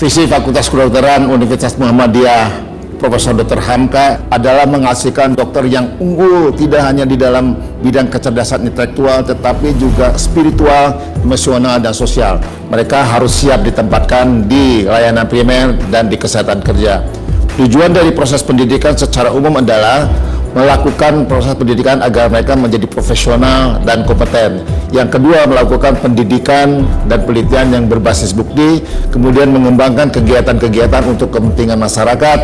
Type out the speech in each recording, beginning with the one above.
Visi Fakultas Kedokteran Universitas Muhammadiyah Profesor Dr. Hamka adalah menghasilkan dokter yang unggul tidak hanya di dalam bidang kecerdasan intelektual tetapi juga spiritual, emosional, dan sosial. Mereka harus siap ditempatkan di layanan primer dan di kesehatan kerja. Tujuan dari proses pendidikan secara umum adalah melakukan proses pendidikan agar mereka menjadi profesional dan kompeten. Yang kedua, melakukan pendidikan dan penelitian yang berbasis bukti, kemudian mengembangkan kegiatan-kegiatan untuk kepentingan masyarakat,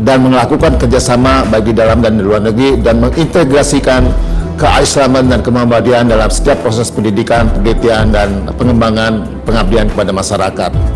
dan melakukan kerjasama bagi dalam dan di luar negeri, dan mengintegrasikan keislaman dan kemuhammadiyaan dalam setiap proses pendidikan, penelitian, dan pengembangan pengabdian kepada masyarakat.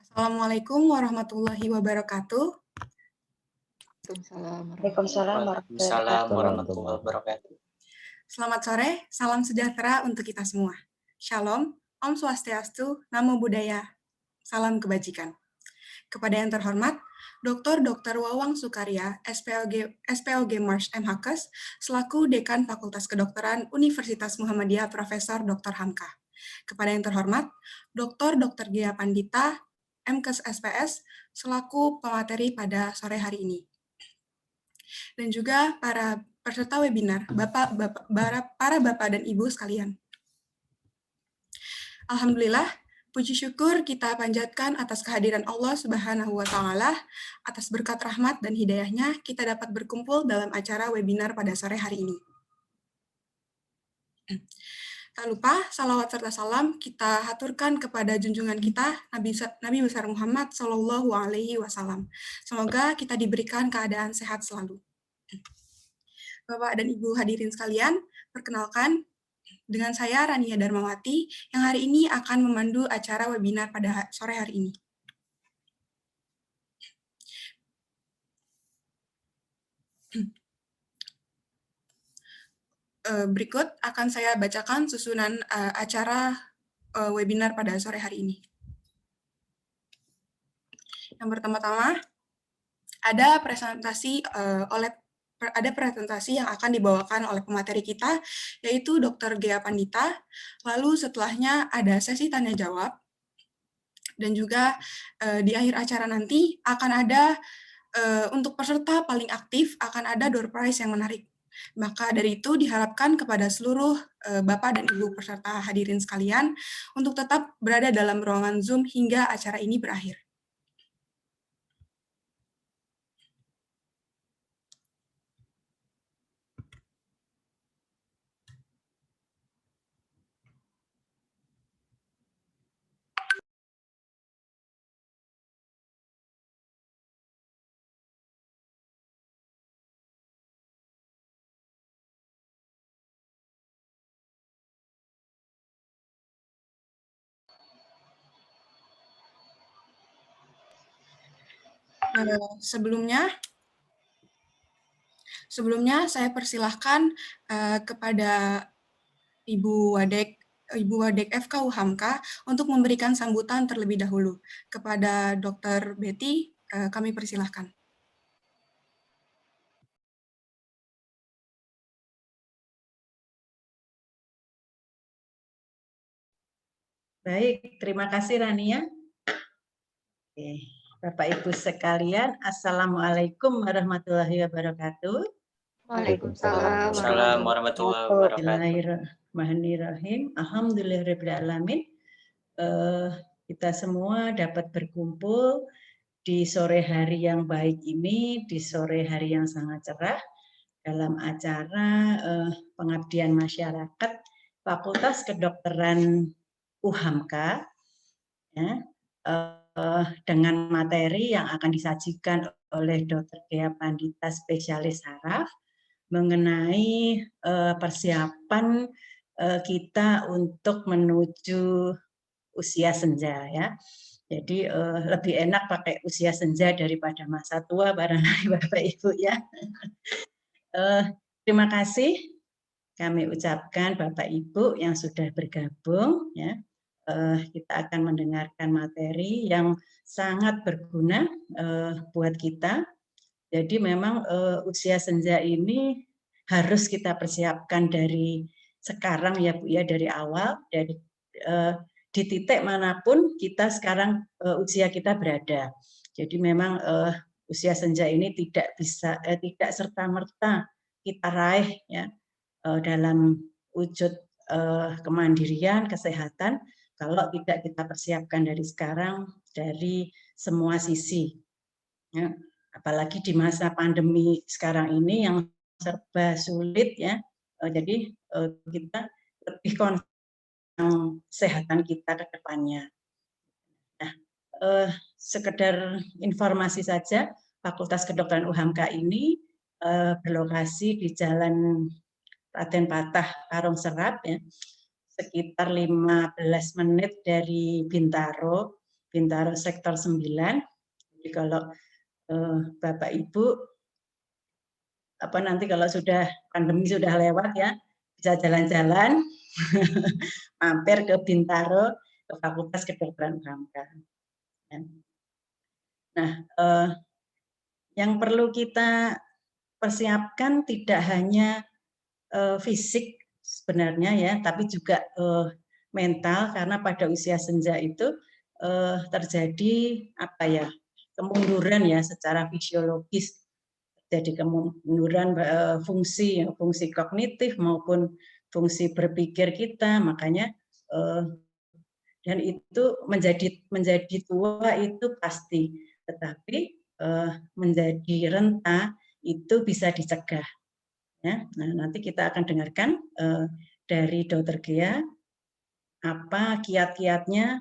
Assalamualaikum warahmatullahi wabarakatuh. Waalaikumsalam warahmatullahi wabarakatuh. Selamat sore, salam sejahtera untuk kita semua. Shalom, Om Swastiastu, Namo Buddhaya, salam kebajikan. Kepada yang terhormat, Dr. Wawang Sukarya, SPOG Mars MHKes, selaku Dekan Fakultas Kedokteran Universitas Muhammadiyah Profesor Dr. Hamka. Kepada yang terhormat, Dr. Gia Pandita, MKes SPS, selaku pemateri pada sore hari ini. Dan juga para peserta webinar, para Bapak dan Ibu sekalian. Alhamdulillah, puji syukur kita panjatkan atas kehadiran Allah Subhanahu wa Ta'ala, atas berkat rahmat dan hidayahnya kita dapat berkumpul dalam acara webinar pada sore hari ini. Tak lupa, salawat serta salam kita haturkan kepada junjungan kita, Nabi besar Muhammad Sallallahu Alaihi Wasallam. Semoga kita diberikan keadaan sehat selalu. Bapak dan Ibu hadirin sekalian, perkenalkan dengan saya Rania Darmawati yang hari ini akan memandu acara webinar pada sore hari ini. Berikut akan saya bacakan susunan acara webinar pada sore hari ini. Yang pertama-tama ada presentasi yang akan dibawakan oleh pemateri kita, yaitu Dr. Gia Pandita. Lalu setelahnya ada sesi tanya jawab, dan juga di akhir acara nanti akan ada untuk peserta paling aktif akan ada door prize yang menarik. Maka dari itu diharapkan kepada seluruh Bapak dan Ibu peserta hadirin sekalian untuk tetap berada dalam ruangan Zoom hingga acara ini berakhir. Sebelumnya saya persilahkan kepada Ibu Wadek FKU Hamka untuk memberikan sambutan terlebih dahulu. Kepada Dr. Betty, kami persilahkan. Baik, terima kasih Rania. Oke. Bapak Ibu sekalian, Assalamualaikum warahmatullahi wabarakatuh. Waalaikumsalam warahmatullahi wabarakatuh. Bismillahirrahmanirrahim. Alhamdulillahirrahmanirrahim. Kita semua dapat berkumpul di sore hari yang baik ini, di sore hari yang sangat cerah, dalam acara pengabdian masyarakat Fakultas Kedokteran UHAMKA, ya, dengan materi yang akan disajikan oleh Dr. Gia Pandita, spesialis saraf, mengenai persiapan kita untuk menuju usia senja, ya. Jadi lebih enak pakai usia senja daripada masa tua barangkali Bapak Ibu, ya. Terima kasih kami ucapkan Bapak Ibu yang sudah bergabung, ya. Kita akan mendengarkan materi yang sangat berguna buat kita. Jadi memang usia senja ini harus kita persiapkan dari sekarang, ya Bu, ya, dari awal, dari di titik manapun kita sekarang usia kita berada. Jadi memang usia senja ini tidak bisa tidak serta-merta kita raih, ya, dalam wujud kemandirian, kesehatan, kalau tidak kita persiapkan dari sekarang dari semua sisi, ya. Apalagi di masa pandemi sekarang ini yang serba sulit, ya. Jadi kita lebih concern kesehatan kita ke depannya. Nah, sekedar informasi saja, Fakultas Kedokteran UHAMKA ini berlokasi di Jalan Raden Patah, Karongserap, ya. sekitar 15 menit dari Bintaro sektor 9. Jadi kalau Bapak Ibu nanti kalau sudah pandemi sudah lewat ya, bisa jalan-jalan mampir ke Bintaro, ke Fakultas Kedokteran Hamka. Nah, yang perlu kita persiapkan tidak hanya fisik sebenarnya ya, tapi juga mental, karena pada usia senja itu terjadi kemunduran ya secara fisiologis, jadi kemunduran fungsi kognitif maupun fungsi berpikir kita, makanya dan itu menjadi tua itu pasti, tetapi menjadi renta itu bisa dicegah. Ya, nah, nanti kita akan dengarkan dari Dr. Ghea apa kiat-kiatnya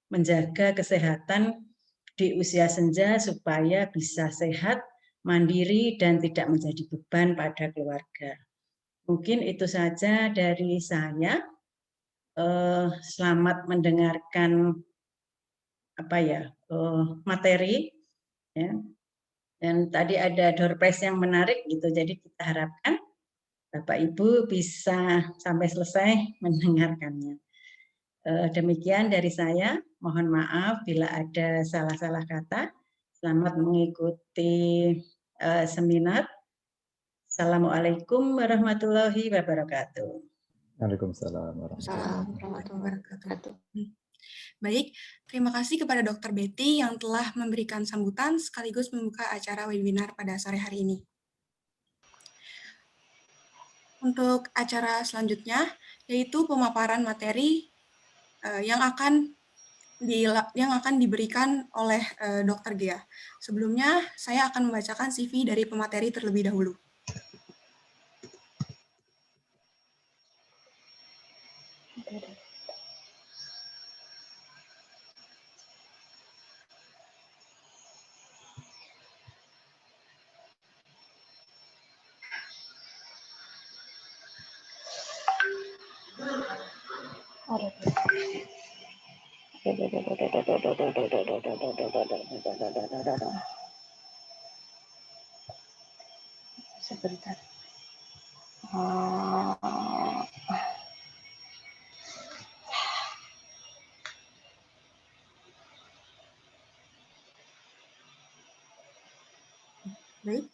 menjaga kesehatan di usia senja supaya bisa sehat, mandiri, dan tidak menjadi beban pada keluarga. Mungkin itu saja dari saya. Selamat mendengarkan materi. Ya. Dan tadi ada door prize yang menarik gitu, jadi kita harapkan Bapak Ibu bisa sampai selesai mendengarkannya. Demikian dari saya, mohon maaf bila ada salah-salah kata. Selamat mengikuti seminar. Assalamualaikum warahmatullahi wabarakatuh. Waalaikumsalam warahmatullahi wabarakatuh. Baik, terima kasih kepada Dr. Betty yang telah memberikan sambutan sekaligus membuka acara webinar pada sore hari ini. Untuk acara selanjutnya, yaitu pemaparan materi yang akan diberikan oleh Dr. Ghea. Sebelumnya, saya akan membacakan CV dari pemateri terlebih dahulu. Sebentar. Baik,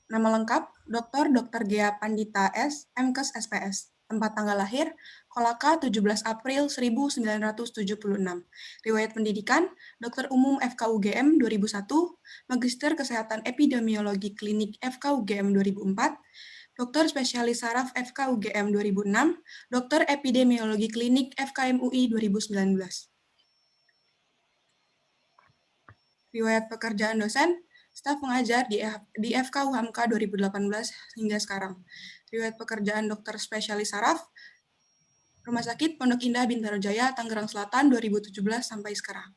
nama lengkap Dr. Ghea Pandita S. MKes SPS. Tempat tanggal lahir Kolaka 17 April 1976. Riwayat pendidikan Dokter Umum FKUGM 2001, Magister Kesehatan Epidemiologi Klinik FKUGM 2004, Dokter Spesialis Saraf FKUGM 2006, Dokter Epidemiologi Klinik FKMUI 2019. Riwayat pekerjaan dosen staf pengajar di FK UHAMKA 2018 hingga sekarang. Riwayat pekerjaan dokter spesialis saraf, Rumah Sakit Pondok Indah Bintaro Jaya, Tangerang Selatan 2017 sampai sekarang.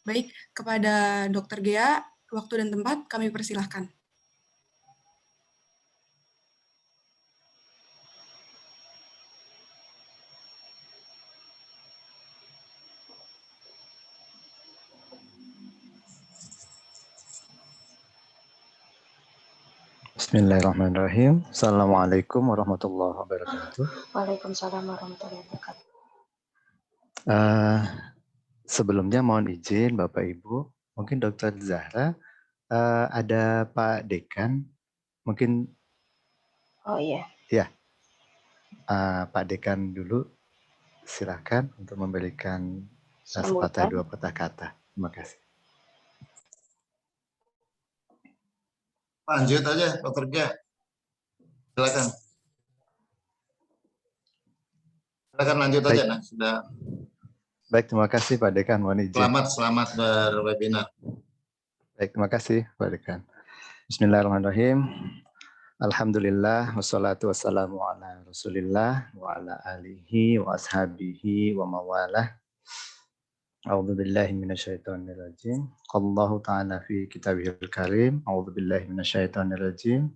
Baik, kepada Dr. Ghea, waktu dan tempat kami persilahkan. Bismillahirrahmanirrahim. Assalamualaikum warahmatullahi wabarakatuh. Waalaikumsalam warahmatullahi wabarakatuh. Sebelumnya mohon izin Bapak Ibu, mungkin Dr. Zahra, ada Pak Dekan, mungkin. Oh iya. Ya, Pak Dekan dulu, silakan untuk memberikan sepatah dua patah kata. Terima kasih. Lanjut aja, Dr. Ghea. Silakan. Silakan lanjut aja, nah. Sudah. Baik, terima kasih Pak Dekan. Mohon izin. Selamat berwebinar. Baik, terima kasih Pak Dekan. Bismillahirrahmanirrahim. Alhamdulillah, wassalatu wassalamu ala rasulillah, wa ala alihi, wa ashabihi, wa mawalah. A'udzu billahi minasyaitonir rajim. Qallahu ta'ala fi kitabihil karim. A'udzu billahi minasyaitonir rajim.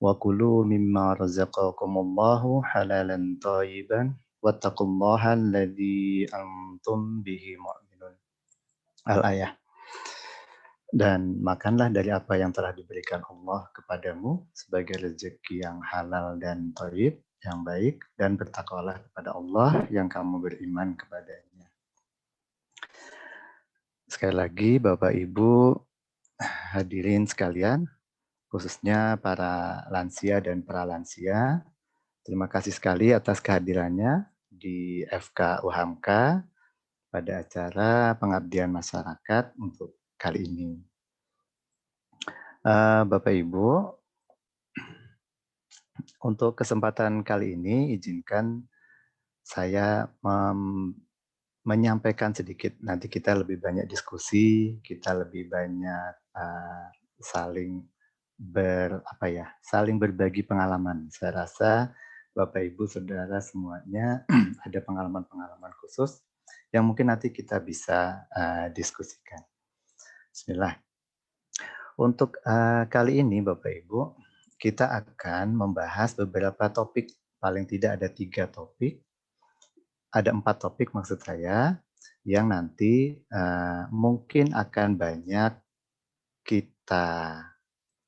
Wa kulu mimma razaqakumullahu halalan thayyiban wattaqullaha alladzi antum bihi mu'minun. Al-ayah. Dan makanlah dari apa yang telah diberikan Allah kepadamu sebagai rezeki yang halal dan thayyib, yang baik, dan bertakwalah kepada Allah yang kamu beriman kepadanya. Sekali lagi Bapak Ibu hadirin sekalian, khususnya para lansia dan pralansia, terima kasih sekali atas kehadirannya di FK UHAMKA pada acara pengabdian masyarakat untuk kali ini. Bapak Ibu, untuk kesempatan kali ini izinkan saya menyampaikan sedikit. Nanti kita lebih banyak diskusi, kita lebih banyak saling saling berbagi pengalaman. Saya rasa Bapak Ibu Saudara semuanya ada pengalaman-pengalaman khusus yang mungkin nanti kita bisa diskusikan. Bismillah. Untuk kali ini Bapak Ibu, kita akan membahas beberapa topik, paling tidak ada 3 topik. Ada 4 topik maksud saya, yang nanti mungkin akan banyak kita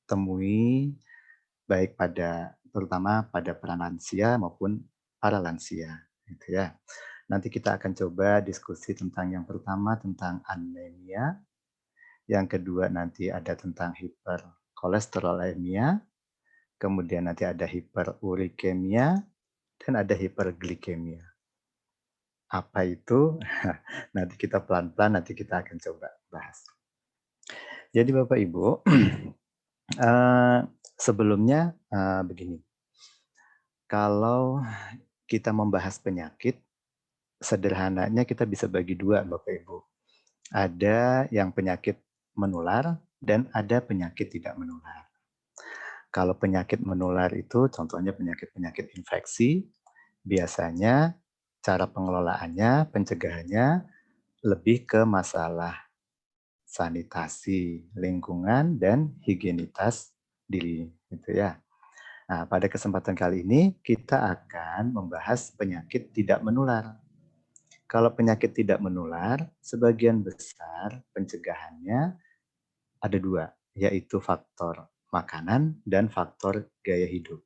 temui, baik terutama pada para lansia maupun para lansia. Gitu ya. Nanti kita akan coba diskusi tentang yang pertama, tentang anemia. Yang kedua nanti ada tentang hiperkolesterolemia, kemudian nanti ada hiperurikemia, dan ada hiperglikemia. Apa itu? Nanti kita pelan-pelan nanti kita akan coba bahas. Jadi Bapak Ibu, sebelumnya begini, kalau kita membahas penyakit, sederhananya kita bisa bagi 2 Bapak Ibu. Ada yang penyakit menular dan ada penyakit tidak menular. Kalau penyakit menular itu contohnya penyakit-penyakit infeksi, biasanya cara pengelolaannya, pencegahannya lebih ke masalah sanitasi lingkungan dan higienitas diri, gitu ya. Nah, pada kesempatan kali ini kita akan membahas penyakit tidak menular. Kalau penyakit tidak menular, sebagian besar pencegahannya ada 2, yaitu faktor makanan dan faktor gaya hidup.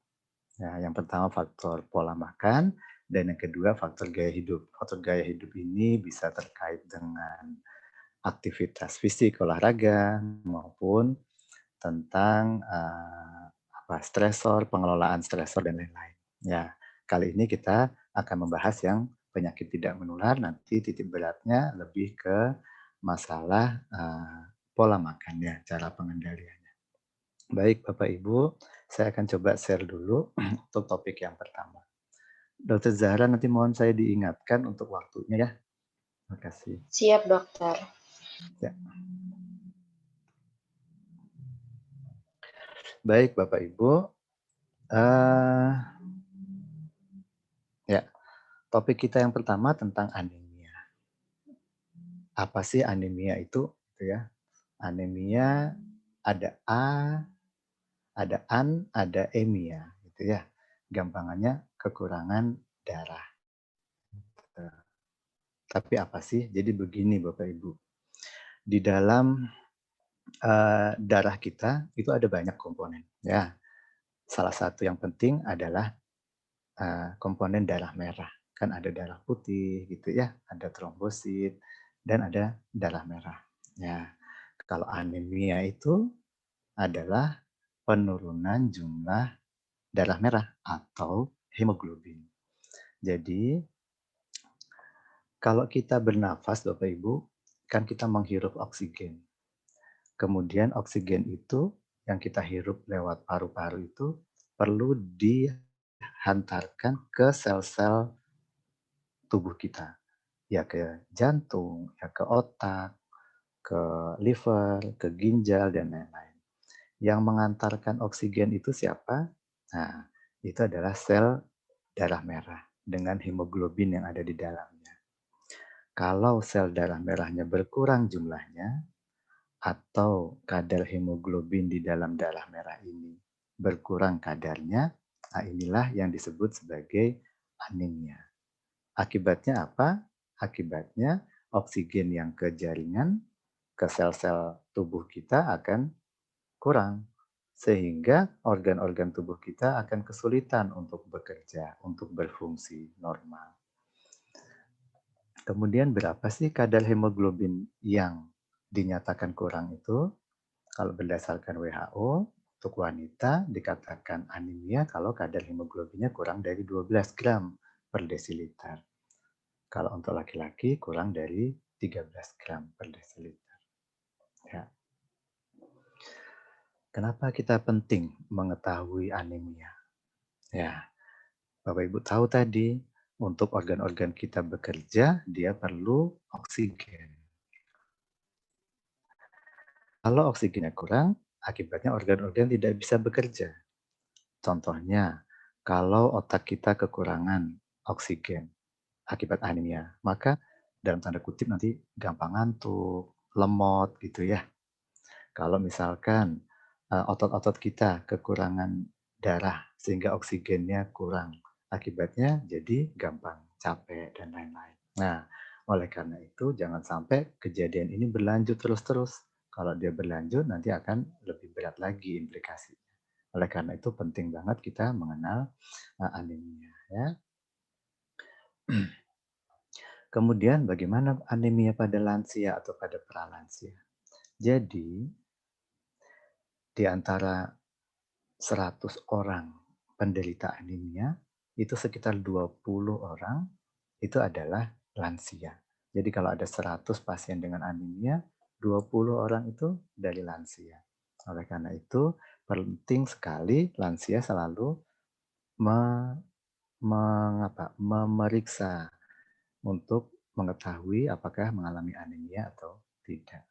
Nah, yang pertama faktor pola makan, dan yang kedua faktor gaya hidup. Faktor gaya hidup ini bisa terkait dengan aktivitas fisik, olahraga, maupun tentang stresor, pengelolaan stresor, dan lain-lain. Ya, kali ini kita akan membahas yang penyakit tidak menular, nanti titik beratnya lebih ke masalah pola makannya, cara pengendaliannya. Baik Bapak Ibu, saya akan coba share dulu untuk topik yang pertama. Dr. Zahra nanti mohon saya diingatkan untuk waktunya ya. Terima kasih. Siap, dokter. Ya. Baik Bapak Ibu, ya, topik kita yang pertama tentang anemia. Apa sih anemia itu? Ya, anemia ada A, ada an, ada emia, gitu ya. Gampangannya kekurangan darah. Tapi apa sih? Jadi begini Bapak Ibu, di dalam darah kita itu ada banyak komponen. Ya, salah satu yang penting adalah komponen darah merah. Kan ada darah putih, gitu ya, ada trombosit, dan ada darah merah. Ya, kalau anemia itu adalah penurunan jumlah darah merah atau hemoglobin. Jadi kalau kita bernafas Bapak Ibu, kan kita menghirup oksigen. Kemudian oksigen itu yang kita hirup lewat paru-paru itu perlu dihantarkan ke sel-sel tubuh kita. Ya ke jantung, ya ke otak, ke liver, ke ginjal, dan lain-lain. Yang mengantarkan oksigen itu siapa? Nah, itu adalah sel darah merah dengan hemoglobin yang ada di dalamnya. Kalau sel darah merahnya berkurang jumlahnya, atau kadar hemoglobin di dalam darah merah ini berkurang kadarnya, inilah yang disebut sebagai anemia. Akibatnya apa? Akibatnya oksigen yang ke jaringan, ke sel-sel tubuh kita akan kurang. Sehingga organ-organ tubuh kita akan kesulitan untuk bekerja, untuk berfungsi normal. Kemudian berapa sih kadar hemoglobin yang dinyatakan kurang itu? Kalau berdasarkan WHO, untuk wanita dikatakan anemia kalau kadar hemoglobinnya kurang dari 12 gram per desiliter. Kalau untuk laki-laki kurang dari 13 gram per desiliter. Ya. Kenapa kita penting mengetahui anemia? Ya, Bapak Ibu tahu tadi, untuk organ-organ kita bekerja, dia perlu oksigen. Kalau oksigennya kurang, akibatnya organ-organ tidak bisa bekerja. Contohnya, kalau otak kita kekurangan oksigen akibat anemia, maka dalam tanda kutip nanti gampang ngantuk, lemot gitu ya. Kalau misalkan otot-otot kita kekurangan darah sehingga oksigennya kurang, akibatnya jadi gampang capek dan lain-lain. Nah, oleh karena itu jangan sampai kejadian ini berlanjut terus-terus. Kalau dia berlanjut nanti akan lebih berat lagi implikasinya. Oleh karena itu penting banget kita mengenal anemia ya. Kemudian bagaimana anemia pada lansia atau pada pralansia? Jadi di antara 100 orang penderita anemia, itu sekitar 20 orang itu adalah lansia. Jadi kalau ada 100 pasien dengan anemia, 20 orang itu dari lansia. Oleh karena itu, penting sekali lansia selalu memeriksa untuk mengetahui apakah mengalami anemia atau tidak.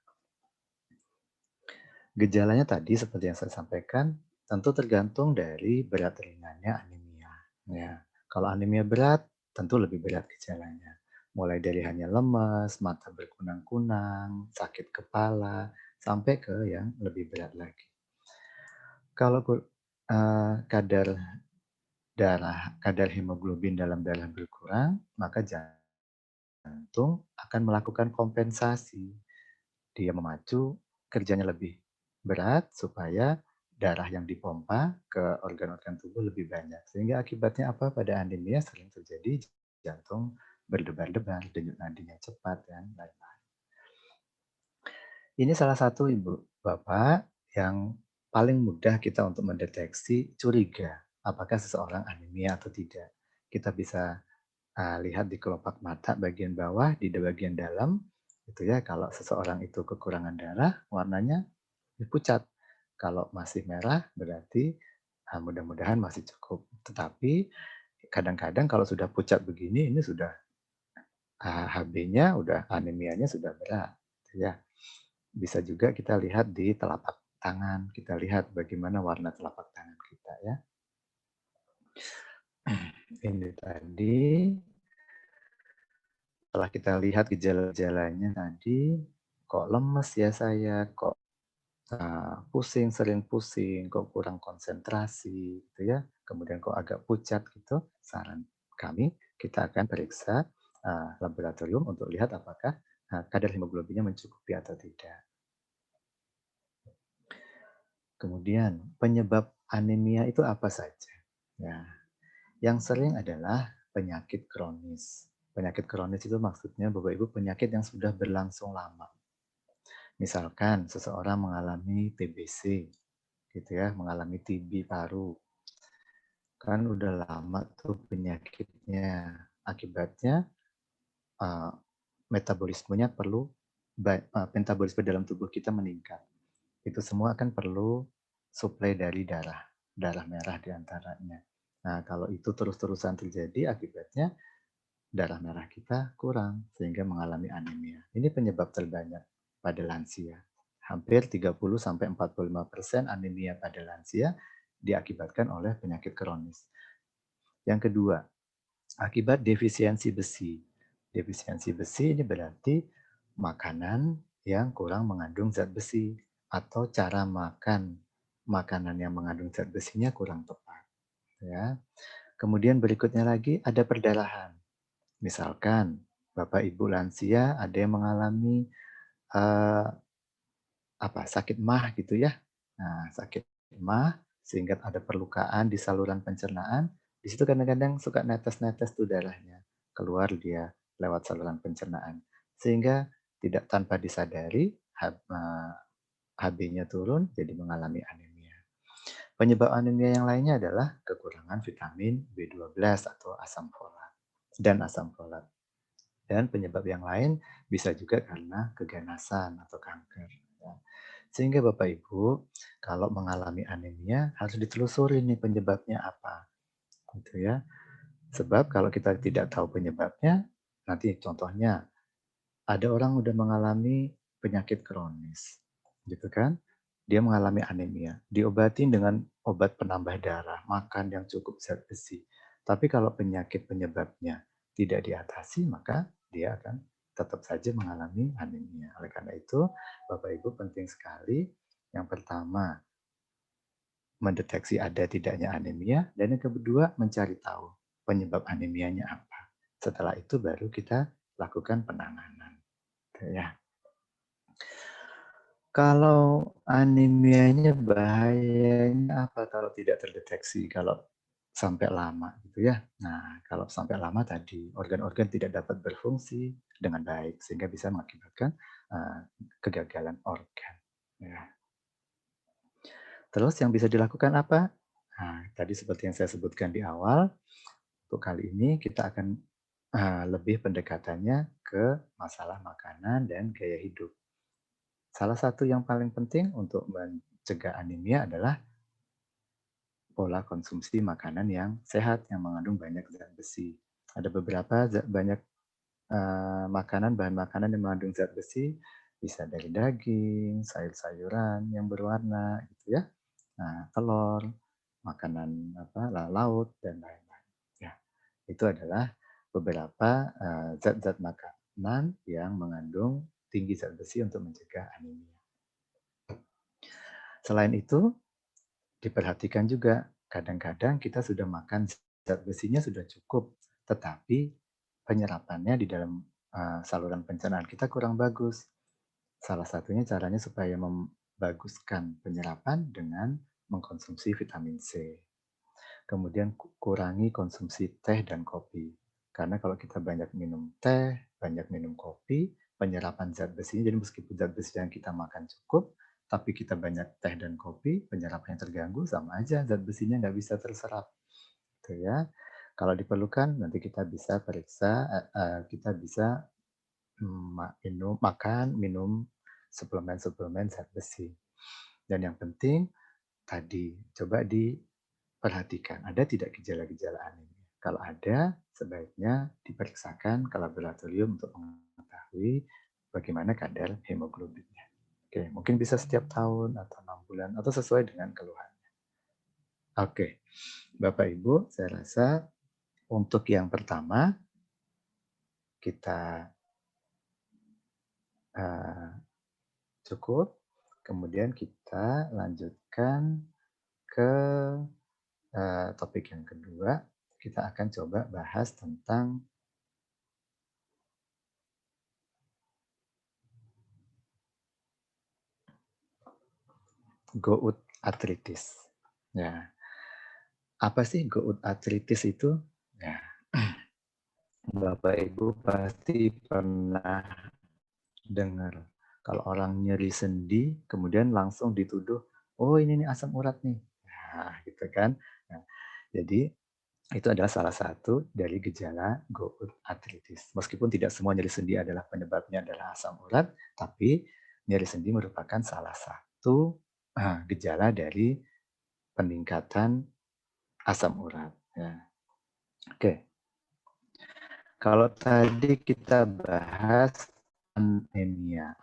Gejalanya tadi seperti yang saya sampaikan, tentu tergantung dari berat ringannya anemia. Ya, kalau anemia berat, tentu lebih berat gejalanya. Mulai dari hanya lemas, mata berkunang-kunang, sakit kepala, sampai ke yang lebih berat lagi. Kalau kadar hemoglobin dalam darah berkurang, maka jantung akan melakukan kompensasi. Dia memacu kerjanya lebih berat supaya darah yang dipompa ke organ-organ tubuh lebih banyak. Sehingga akibatnya apa? Pada anemia sering terjadi jantung berdebar-debar, denyut nadinya cepat, dan lain-lain. Ini salah satu Ibu Bapak yang paling mudah kita untuk mendeteksi curiga apakah seseorang anemia atau tidak. Kita bisa lihat di kelopak mata bagian bawah, di bagian dalam, itu ya. Kalau seseorang itu kekurangan darah, warnanya pucat. Kalau masih merah, berarti mudah-mudahan masih cukup. Tetapi kadang-kadang kalau sudah pucat begini, ini sudah HB-nya, udah anemianya sudah berat. Ya, bisa juga kita lihat di telapak tangan. Kita lihat bagaimana warna telapak tangan kita ya. Ini tadi. Setelah kita lihat gejala-gejalanya tadi, kok lemes ya saya, kok pusing, sering pusing, kok kurang konsentrasi, gitu ya. Kemudian kok agak pucat gitu. Saran kami, kita akan periksa laboratorium untuk lihat apakah kadar hemoglobinnya mencukupi atau tidak. Kemudian penyebab anemia itu apa saja? Ya, yang sering adalah penyakit kronis. Penyakit kronis itu maksudnya Bapak Ibu penyakit yang sudah berlangsung lama. Misalkan seseorang mengalami TBC, gitu ya, mengalami TB paru. Kan udah lama tuh penyakitnya. Akibatnya metabolismenya metabolisme dalam tubuh kita meningkat. Itu semua kan perlu suplai dari darah merah diantaranya. Nah, kalau itu terus-terusan terjadi, akibatnya darah merah kita kurang sehingga mengalami anemia. Ini penyebab terbanyak pada lansia. Hampir 30-45% anemia pada lansia diakibatkan oleh penyakit kronis. Yang kedua, akibat defisiensi besi. Defisiensi besi ini berarti makanan yang kurang mengandung zat besi atau cara makan makanan yang mengandung zat besinya kurang tepat, ya. Kemudian berikutnya lagi ada perdarahan. Misalkan Bapak Ibu lansia ada yang mengalami eh, sakit mah gitu ya. Nah, sakit mah sehingga ada perlukaan di saluran pencernaan, di situ kadang-kadang suka netes-netes tuh darahnya keluar dia lewat saluran pencernaan. Sehingga tidak tanpa disadari HB-nya turun jadi mengalami anemia. Penyebab anemia yang lainnya adalah kekurangan vitamin B12 atau asam folat dan asam folat. Dan penyebab yang lain bisa juga karena keganasan atau kanker. Ya. Sehingga Bapak Ibu, kalau mengalami anemia harus ditelusuri nih penyebabnya apa. Gitu ya. Sebab kalau kita tidak tahu penyebabnya, nanti contohnya ada orang udah mengalami penyakit kronis. Gitu kan? Dia mengalami anemia, diobatin dengan obat penambah darah, makan yang cukup zat besi. Tapi kalau penyakit penyebabnya tidak diatasi, maka dia akan tetap saja mengalami anemia. Oleh karena itu, Bapak Ibu penting sekali yang pertama mendeteksi ada tidaknya anemia, dan yang kedua mencari tahu penyebab anemianya apa. Setelah itu baru kita lakukan penanganan. Ya. Kalau anemianya bahayanya apa kalau tidak terdeteksi, kalau sampai lama gitu ya. Nah, kalau sampai lama tadi organ-organ tidak dapat berfungsi dengan baik sehingga bisa mengakibatkan kegagalan organ. Ya. Terus yang bisa dilakukan apa? Nah, tadi seperti yang saya sebutkan di awal, untuk kali ini kita akan lebih pendekatannya ke masalah makanan dan gaya hidup. Salah satu yang paling penting untuk mencegah anemia adalah pola konsumsi makanan yang sehat, yang mengandung banyak zat besi. Ada beberapa banyak bahan makanan yang mengandung zat besi, bisa dari daging, sayur-sayuran yang berwarna, gitu ya. Nah, telur, makanan laut dan lain-lain. Ya, itu adalah beberapa zat-zat makanan yang mengandung tinggi zat besi untuk mencegah anemia. Selain itu, diperhatikan juga, kadang-kadang kita sudah makan zat besinya sudah cukup, tetapi penyerapannya di dalam saluran pencernaan kita kurang bagus. Salah satunya caranya supaya membaguskan penyerapan dengan mengkonsumsi vitamin C. Kemudian kurangi konsumsi teh dan kopi. Karena kalau kita banyak minum teh, banyak minum kopi, penyerapan zat besinya, jadi meskipun zat besi yang kita makan cukup, tapi kita banyak teh dan kopi, penyerapannya terganggu, sama aja zat besinya nggak bisa terserap. Gitu ya. Kalau diperlukan, nanti kita bisa periksa, kita bisa minum suplemen-suplemen zat besi. Dan yang penting, tadi coba diperhatikan, ada tidak gejala-gejala anemia. Kalau ada, sebaiknya diperiksakan ke laboratorium untuk mengetahui bagaimana kadar hemoglobinnya. Oke, mungkin bisa setiap tahun atau 6 bulan atau sesuai dengan keluhannya. Oke, Bapak Ibu, saya rasa untuk yang pertama kita cukup. Kemudian kita lanjutkan ke topik yang kedua. Kita akan coba bahas tentang gout arthritis. Ya. Apa sih gout arthritis itu? Ya. Bapak Ibu pasti pernah dengar kalau orang nyeri sendi kemudian langsung dituduh, oh ini nih asam urat nih. Nah, gitu kan. Nah, jadi itu adalah salah satu dari gejala gout arthritis. Meskipun tidak semua nyeri sendi adalah penyebabnya adalah asam urat, tapi nyeri sendi merupakan salah satu gejala dari peningkatan asam urat. Ya. Oke. Kalau tadi kita bahas anemia,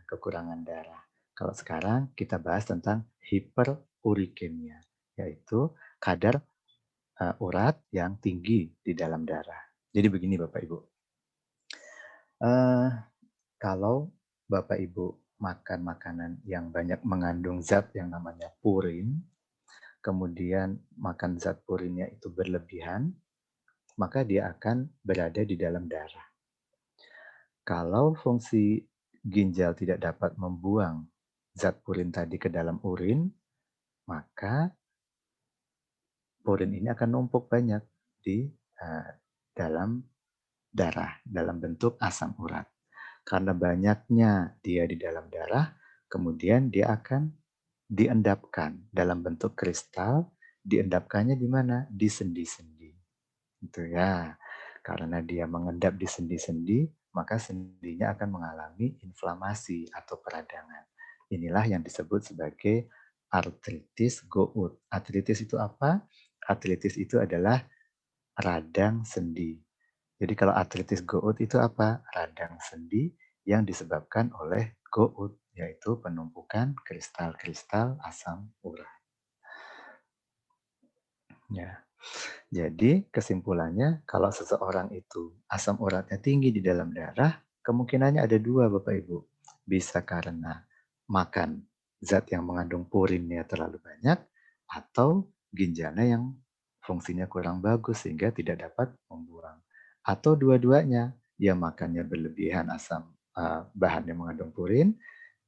kekurangan darah. Kalau sekarang kita bahas tentang hiperurikemia, yaitu kadar urat yang tinggi di dalam darah. Jadi begini Bapak Ibu, Eh, Kalau Bapak Ibu makan makanan yang banyak mengandung zat yang namanya purin, kemudian makan zat purinnya itu berlebihan, maka dia akan berada di dalam darah. Kalau fungsi ginjal tidak dapat membuang zat purin tadi ke dalam urin, maka purin ini akan numpuk banyak di dalam darah, dalam bentuk asam urat. Karena banyaknya dia di dalam darah, kemudian dia akan diendapkan dalam bentuk kristal. Diendapkannya di mana? Di sendi-sendi. Gitu ya. Karena dia mengendap di sendi-sendi, maka sendinya akan mengalami inflamasi atau peradangan. Inilah yang disebut sebagai artritis gout. Artritis itu apa? Artritis itu adalah radang sendi. Jadi kalau artritis gout itu apa? Radang sendi yang disebabkan oleh gout, yaitu penumpukan kristal-kristal asam urat. Ya. Jadi kesimpulannya kalau seseorang itu asam uratnya tinggi di dalam darah, kemungkinannya ada dua Bapak Ibu. Bisa karena makan zat yang mengandung purinnya terlalu banyak, atau ginjalnya yang fungsinya kurang bagus sehingga tidak dapat membuang. Atau dua-duanya, ya makannya berlebihan bahan yang mengandung purin,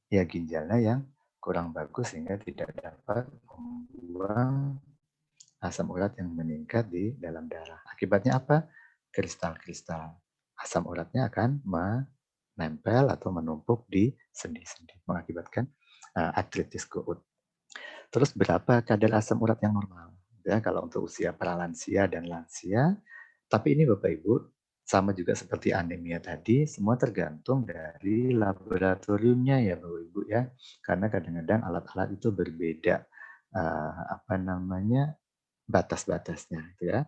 ya ginjalnya yang kurang bagus sehingga tidak dapat membuang asam urat yang meningkat di dalam darah. Akibatnya apa? Kristal-kristal asam uratnya akan menempel atau menumpuk di sendi-sendi, mengakibatkan artritis gout. Terus berapa kadar asam urat yang normal? Ya, kalau untuk usia pralansia dan lansia, tapi ini Bapak Ibu, sama juga seperti anemia tadi, semua tergantung dari laboratoriumnya ya Bapak Ibu ya. Karena kadang-kadang alat-alat itu berbeda batas-batasnya gitu ya.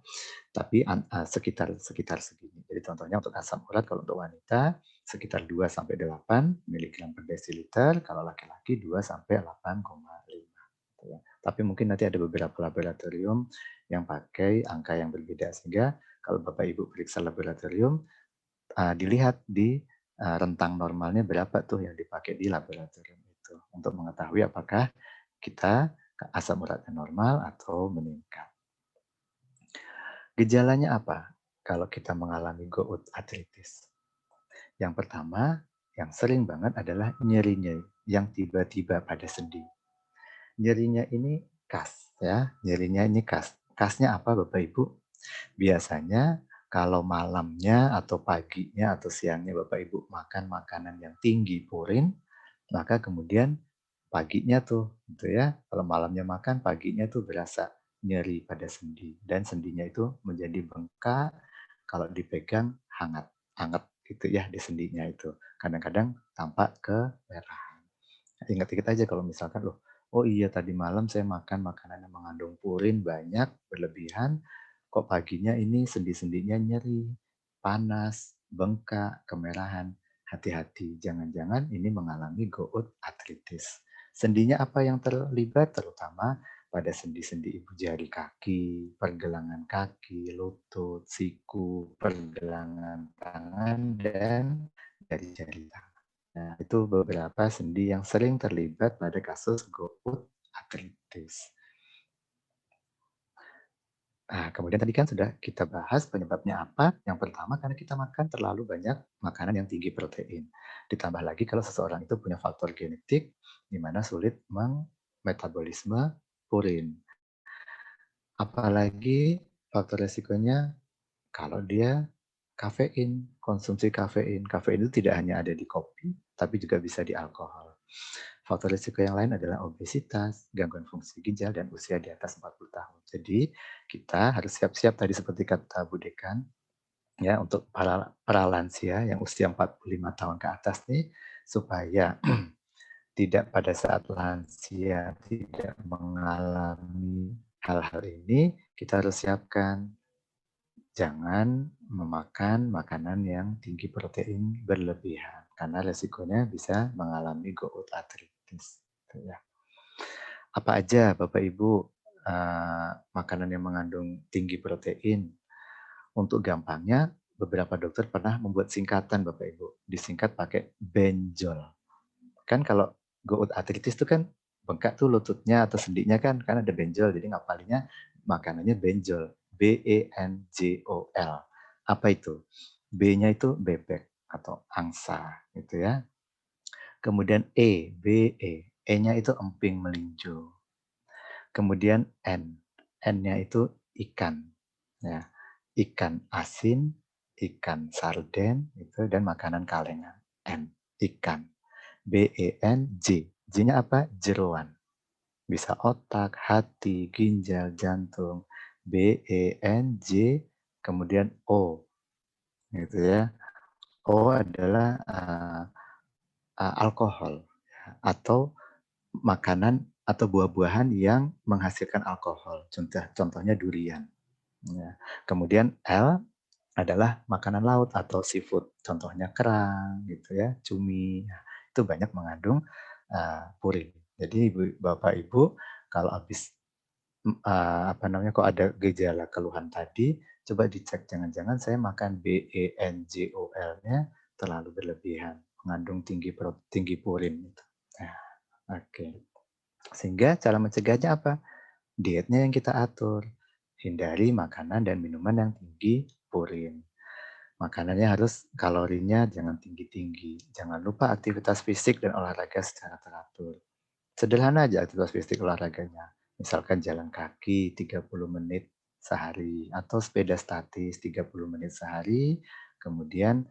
Tapi sekitar segini. Jadi contohnya untuk asam urat kalau untuk wanita sekitar 2 sampai 8 mg per desiliter, kalau laki-laki 2 sampai 8,5 gitu ya. Tapi mungkin nanti ada beberapa laboratorium yang pakai angka yang berbeda sehingga kalau Bapak Ibu periksa laboratorium dilihat di rentang normalnya berapa tuh yang dipakai di laboratorium itu untuk mengetahui apakah kita asam uratnya normal atau meningkat. Gejalanya apa kalau kita mengalami gout artritis? Yang pertama, yang sering banget adalah nyerinya yang tiba-tiba pada sendi. Nyerinya ini khas ya, nyerinya ini khas. Khasnya apa Bapak Ibu? Biasanya kalau malamnya atau paginya atau siangnya Bapak Ibu makan makanan yang tinggi purin, maka kemudian paginya tuh gitu ya, kalau malamnya makan paginya tuh berasa nyeri pada sendi dan sendinya itu menjadi bengkak, kalau dipegang hangat gitu ya di sendinya itu. Kadang-kadang tampak kemerahan. Ingat-ingat aja kalau misalkan loh, oh iya tadi malam saya makan makanan yang mengandung purin banyak berlebihan, kok paginya ini sendi-sendinya nyeri, panas, bengkak, kemerahan. Hati-hati, jangan-jangan ini mengalami gout artritis. Sendinya apa yang terlibat? Terutama pada sendi-sendi ibu jari kaki, pergelangan kaki, lutut, siku, pergelangan tangan, dan jari-jari tangan. Nah, itu beberapa sendi yang sering terlibat pada kasus gout artritis. Nah, kemudian tadi kan sudah kita bahas penyebabnya apa. Yang pertama karena kita makan terlalu banyak makanan yang tinggi protein. Ditambah lagi kalau seseorang itu punya faktor genetik di mana sulit metabolisme purin. Apalagi faktor resikonya kalau dia kafein, konsumsi kafein. Kafein itu tidak hanya ada di kopi, tapi juga bisa di alkohol. Faktor risiko yang lain adalah obesitas, gangguan fungsi ginjal, dan usia di atas 40 tahun. Jadi kita harus siap-siap tadi seperti kata Bu Dekan, ya untuk para lansia yang usia 45 tahun ke atas nih, supaya tidak pada saat lansia tidak mengalami hal-hal ini, kita harus siapkan. Jangan memakan makanan yang tinggi protein berlebihan karena resikonya bisa mengalami gout artritis. Ya. Apa aja Bapak Ibu makanan yang mengandung tinggi protein? Untuk gampangnya beberapa dokter pernah membuat singkatan Bapak Ibu, disingkat pakai benjol. Kan kalau gout artritis itu kan bengkak tuh lututnya atau sendinya kan ada benjol, jadi ngapalinnya makanannya benjol, BENJOL. Apa itu? B-nya itu bebek atau angsa gitu ya. Kemudian BE, E-nya itu emping melinjo. Kemudian N-nya itu ikan, ya, ikan asin, ikan sarden, itu dan makanan kalengan. N, ikan. BENJ, J-nya apa? Jeroan. Bisa otak, hati, ginjal, jantung. BENJ, kemudian O, gitu ya. O adalah alkohol atau makanan atau buah-buahan yang menghasilkan alkohol. Contohnya durian. Ya. Kemudian L adalah makanan laut atau seafood. Contohnya kerang, gitu ya, cumi. Nah, itu banyak mengandung purin. Jadi Bapak Ibu kalau habis kok ada gejala keluhan tadi, coba dicek jangan-jangan saya makan BENJOL-nya terlalu berlebihan, mengandung tinggi purin. Nah, oke. Sehingga cara mencegahnya apa? Dietnya yang kita atur. Hindari makanan dan minuman yang tinggi purin. Makanannya harus kalorinya jangan tinggi-tinggi. Jangan lupa aktivitas fisik dan olahraga secara teratur. Sederhana aja aktivitas fisik olahraganya. Misalkan jalan kaki 30 menit sehari atau sepeda statis 30 menit sehari, kemudian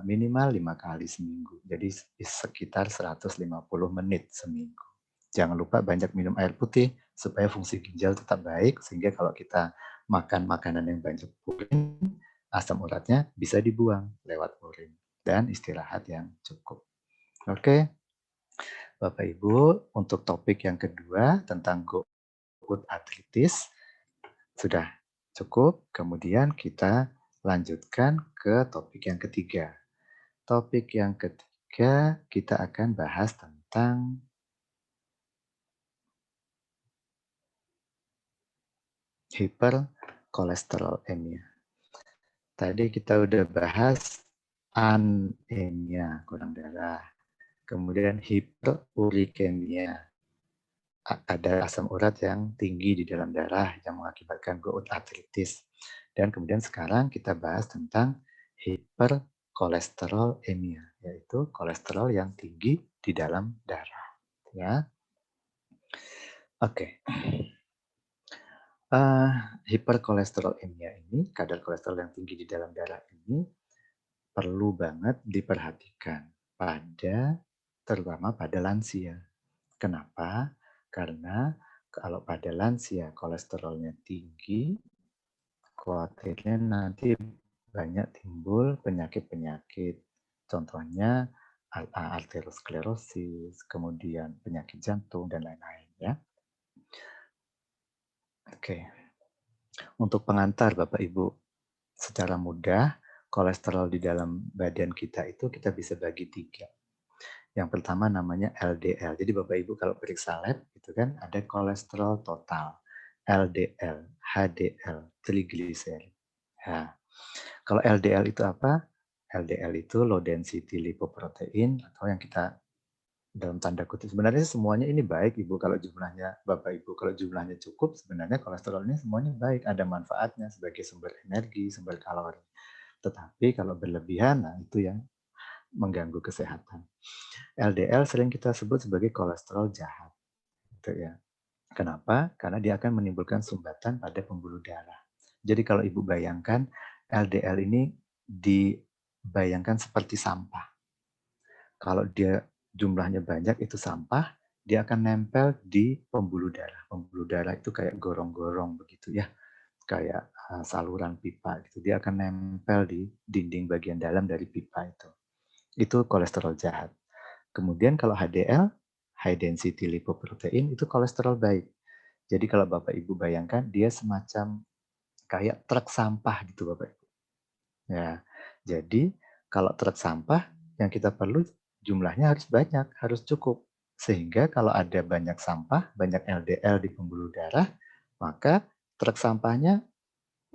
minimal 5 kali seminggu. Jadi sekitar 150 menit seminggu. Jangan lupa banyak minum air putih supaya fungsi ginjal tetap baik sehingga kalau kita makan makanan yang banyak purin, asam uratnya bisa dibuang lewat urin dan istirahat yang cukup. Oke, Bapak Ibu, untuk topik yang kedua tentang gout artritis sudah cukup. Kemudian kita lanjutkan ke topik yang ketiga. Topik yang ketiga kita akan bahas tentang hiperkolesterolemia. Tadi kita udah bahas anemia, kurang darah. Kemudian hiperurikemia, ada asam urat yang tinggi di dalam darah yang mengakibatkan gout artritis. Dan kemudian sekarang kita bahas tentang hiperkolesterolemia, yaitu kolesterol yang tinggi di dalam darah. Ya, oke. Hiperkolesterolemia ini, kadar kolesterol yang tinggi di dalam darah ini perlu banget diperhatikan terutama pada lansia. Kenapa? Karena kalau pada lansia kolesterolnya tinggi, khawatirnya nanti banyak timbul penyakit-penyakit. Contohnya arteriosklerosis, kemudian penyakit jantung dan lain-lain ya. Oke. Untuk pengantar Bapak Ibu, secara mudah kolesterol di dalam badan kita itu kita bisa bagi 3. Yang pertama namanya LDL. Jadi Bapak Ibu kalau periksa lab itu kan ada kolesterol total, LDL, HDL, triglyceride. Nah, kalau LDL itu apa? LDL itu low density lipoprotein atau yang kita dalam tanda kutip sebenarnya semuanya ini baik Ibu kalau jumlahnya Bapak Ibu kalau jumlahnya cukup sebenarnya kolesterol ini semuanya baik, ada manfaatnya sebagai sumber energi, sumber kalori. Tetapi kalau berlebihan nah itu yang mengganggu kesehatan. LDL sering kita sebut sebagai kolesterol jahat. Gitu ya. Kenapa? Karena dia akan menimbulkan sumbatan pada pembuluh darah. Jadi kalau Ibu bayangkan LDL ini dibayangkan seperti sampah. Kalau dia jumlahnya banyak itu sampah, dia akan nempel di pembuluh darah. Pembuluh darah itu kayak gorong-gorong begitu ya. Kayak saluran pipa gitu. Dia akan nempel di dinding bagian dalam dari pipa itu. Itu kolesterol jahat. Kemudian kalau HDL, high density lipoprotein, itu kolesterol baik. Jadi kalau Bapak Ibu bayangkan, dia semacam kayak truk sampah gitu Bapak Ibu. Ya, jadi kalau truk sampah, yang kita perlu jumlahnya harus banyak, harus cukup. Sehingga kalau ada banyak sampah, banyak LDL di pembuluh darah, maka truk sampahnya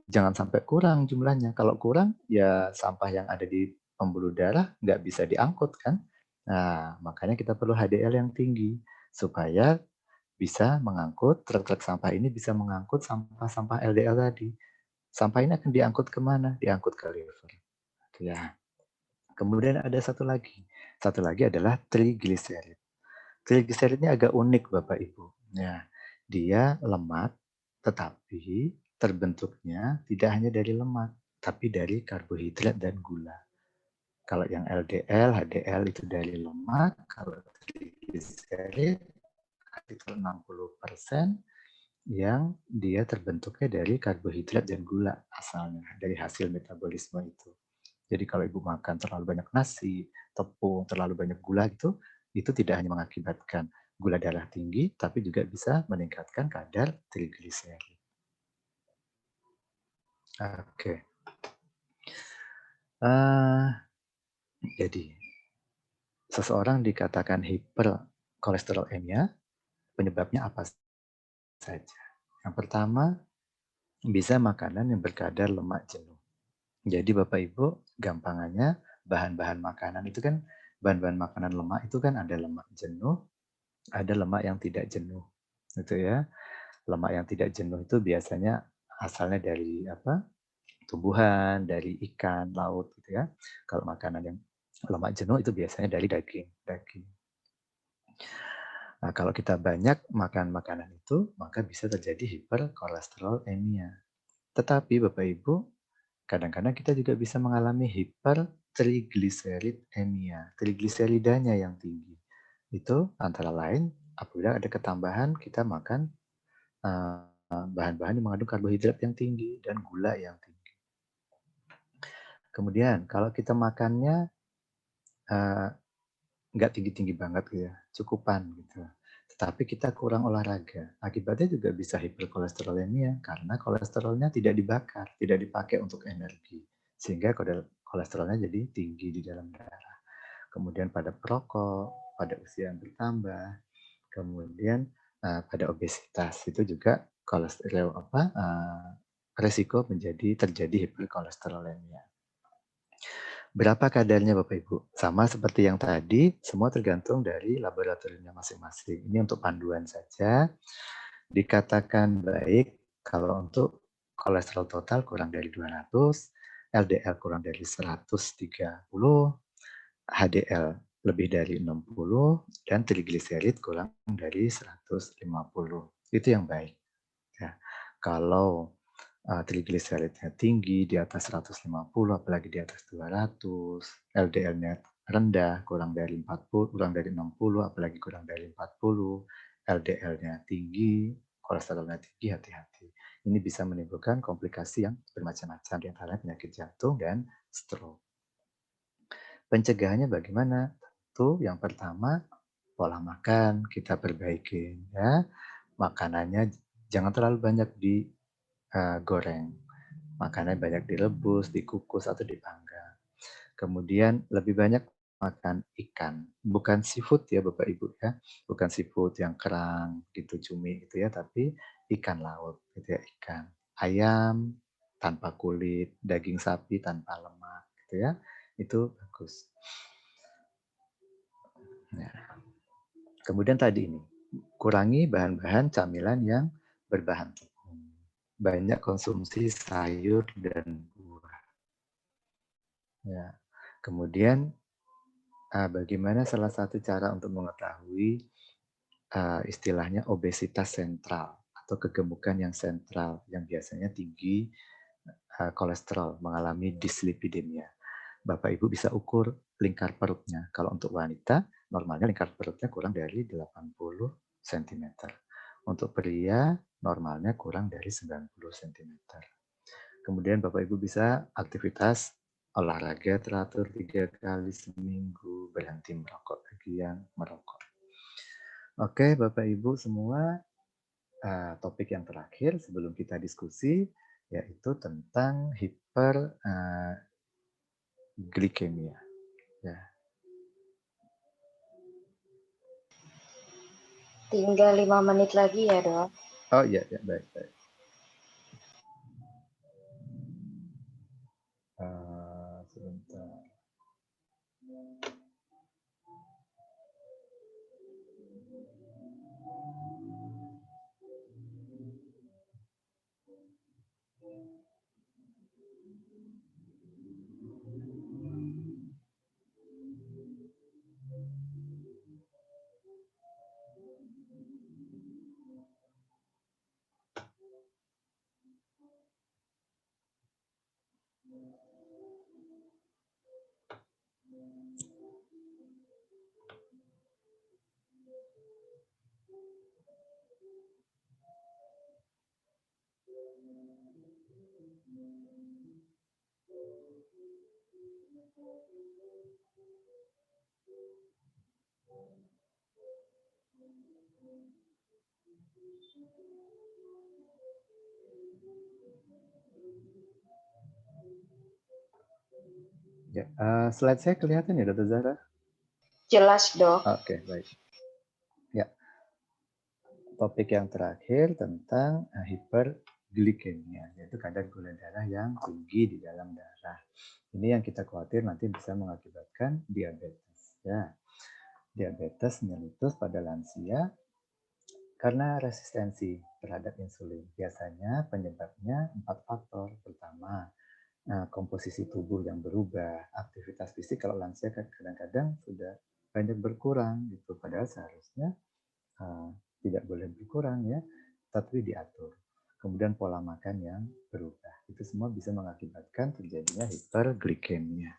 jangan sampai kurang jumlahnya. Kalau kurang, ya sampah yang ada di pembuluh darah nggak bisa diangkut kan. Nah, makanya kita perlu HDL yang tinggi supaya bisa mengangkut, truk-truk sampah ini bisa mengangkut sampah-sampah LDL tadi. Sampah ini akan diangkut kemana? Diangkut ke liver. Ya. Kemudian ada satu lagi. Satu lagi adalah trigliserid. Trigliserid ini agak unik Bapak Ibu. Ya, dia lemak, tetapi terbentuknya tidak hanya dari lemak, tapi dari karbohidrat dan gula. Kalau yang LDL, HDL itu dari lemak, kalau trigliserid sekitar 60% yang dia terbentuknya dari karbohidrat dan gula asalnya, dari hasil metabolisme itu. Jadi kalau Ibu makan terlalu banyak nasi, tepung, terlalu banyak gula itu tidak hanya mengakibatkan gula darah tinggi, tapi juga bisa meningkatkan kadar trigliserid. Oke. Jadi, seseorang dikatakan hiperkolesterolemia, penyebabnya apa saja? Yang pertama, bisa makanan yang berkadar lemak jenuh. Jadi Bapak Ibu, gampangannya bahan-bahan makanan itu kan, bahan-bahan makanan lemak itu kan ada lemak jenuh, ada lemak yang tidak jenuh. Gitu ya. Lemak yang tidak jenuh itu biasanya asalnya dari apa? Tumbuhan, dari ikan, laut gitu ya. Kalau makanan yang lemak jenuh itu biasanya dari daging. Nah, kalau kita banyak makan makanan itu, maka bisa terjadi hiperkolesterolemia. Tetapi Bapak Ibu, kadang-kadang kita juga bisa mengalami hipertrigliseridemia, trigliseridanya yang tinggi. Itu antara lain apabila ada ketambahan kita makan bahan-bahan yang mengandung karbohidrat yang tinggi dan gula yang tinggi. Kemudian kalau kita makannya nggak tinggi-tinggi banget gitu ya, cukupan gitu. Tetapi kita kurang olahraga. Akibatnya juga bisa hiperkolesterolemia karena kolesterolnya tidak dibakar, tidak dipakai untuk energi. Sehingga kolesterolnya jadi tinggi di dalam darah. Kemudian pada perokok, pada usia yang bertambah, kemudian pada obesitas itu juga resiko terjadi hiperkolesterolemia. Berapa kadarnya Bapak Ibu? Sama seperti yang tadi, semua tergantung dari laboratoriumnya masing-masing. Ini untuk panduan saja. Dikatakan baik kalau untuk kolesterol total kurang dari 200, LDL kurang dari 130, HDL lebih dari 60, dan trigliserid kurang dari 150. Itu yang baik. Ya. Kalau trigliseridnya tinggi di atas 150, apalagi di atas 200, LDL-nya rendah kurang dari 40, kurang dari 60, apalagi kurang dari 40, LDL-nya tinggi, kolesterolnya tinggi, hati-hati. Ini bisa menimbulkan komplikasi yang bermacam-macam, di antaranya penyakit jantung dan stroke. Pencegahannya bagaimana? Tentu yang pertama pola makan kita perbaiki ya. Makanannya jangan terlalu banyak digoreng. Makanannya banyak direbus, dikukus atau dipanggang. Kemudian lebih banyak makan ikan, bukan seafood ya Bapak Ibu ya, bukan seafood yang kerang gitu, cumi gitu ya, tapi ikan laut gitu ya, ikan. Ayam tanpa kulit, daging sapi tanpa lemak gitu ya. Itu bagus. Ya. Kemudian tadi ini, kurangi bahan-bahan camilan yang berbahan tepung. Banyak konsumsi sayur dan buah. Ya. Kemudian bagaimana salah satu cara untuk mengetahui istilahnya obesitas sentral atau kegemukan yang sentral yang biasanya tinggi kolesterol, mengalami dislipidemia. Bapak Ibu bisa ukur lingkar perutnya. Kalau untuk wanita, normalnya lingkar perutnya kurang dari 80 cm. Untuk pria, normalnya kurang dari 90 cm. Kemudian Bapak Ibu bisa aktivitas olahraga teratur 3 kali seminggu, berhenti merokok bagi yang merokok. Oke, Bapak Ibu semua, topik yang terakhir sebelum kita diskusi yaitu tentang hiperglikemia. Ya. Tinggal 5 menit lagi ya, Dok. Oh iya, ya, baik. Ya, slide saya kelihatan ya, Dr. Zahra? Jelas, Dok. Oke, baik. Ya, topik yang terakhir tentang hiperglikemia, yaitu kadar gula darah yang tinggi di dalam darah. Ini yang kita khawatir nanti bisa mengakibatkan diabetes. Ya, diabetes mellitus pada lansia karena resistensi terhadap insulin. Biasanya penyebabnya 4 faktor. Pertama, komposisi tubuh yang berubah, aktivitas fisik kalau lansia kadang-kadang sudah banyak berkurang gitu, padahal seharusnya tidak boleh berkurang ya, tapi diatur. Kemudian pola makan yang berubah, itu semua bisa mengakibatkan terjadinya hiperglikemia.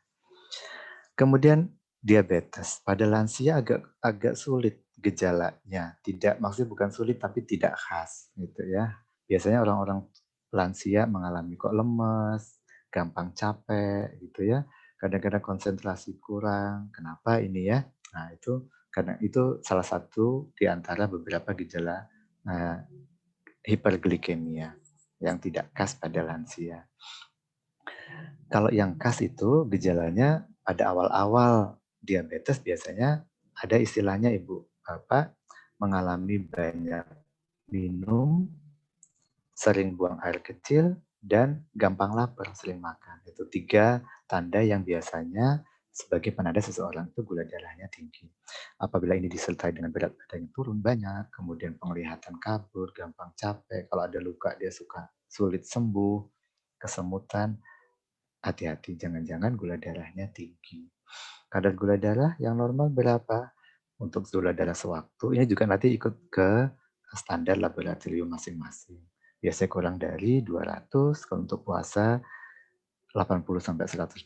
Kemudian diabetes pada lansia agak sulit gejalanya, maksudnya bukan sulit tapi tidak khas gitu ya. Biasanya orang-orang lansia mengalami kok lemes, gampang capek gitu ya, kadang-kadang konsentrasi kurang. Kenapa ini ya? Nah, itu karena itu salah satu di antara beberapa gejala hiperglikemia yang tidak khas pada lansia. Kalau yang khas itu gejalanya pada awal-awal diabetes biasanya ada istilahnya Ibu, mengalami banyak minum, sering buang air kecil, dan gampang lapar, sering makan. Itu 3 tanda yang biasanya sebagai penanda seseorang itu gula darahnya tinggi. Apabila ini disertai dengan berat badan yang turun banyak, kemudian penglihatan kabur, gampang capek, kalau ada luka dia suka sulit sembuh, kesemutan, hati-hati, jangan-jangan gula darahnya tinggi. Kadar gula darah yang normal berapa? Untuk gula darah sewaktu, ini juga nanti ikut ke standar laboratorium masing-masing. Biasanya kurang dari 200, kalau untuk puasa 80-125,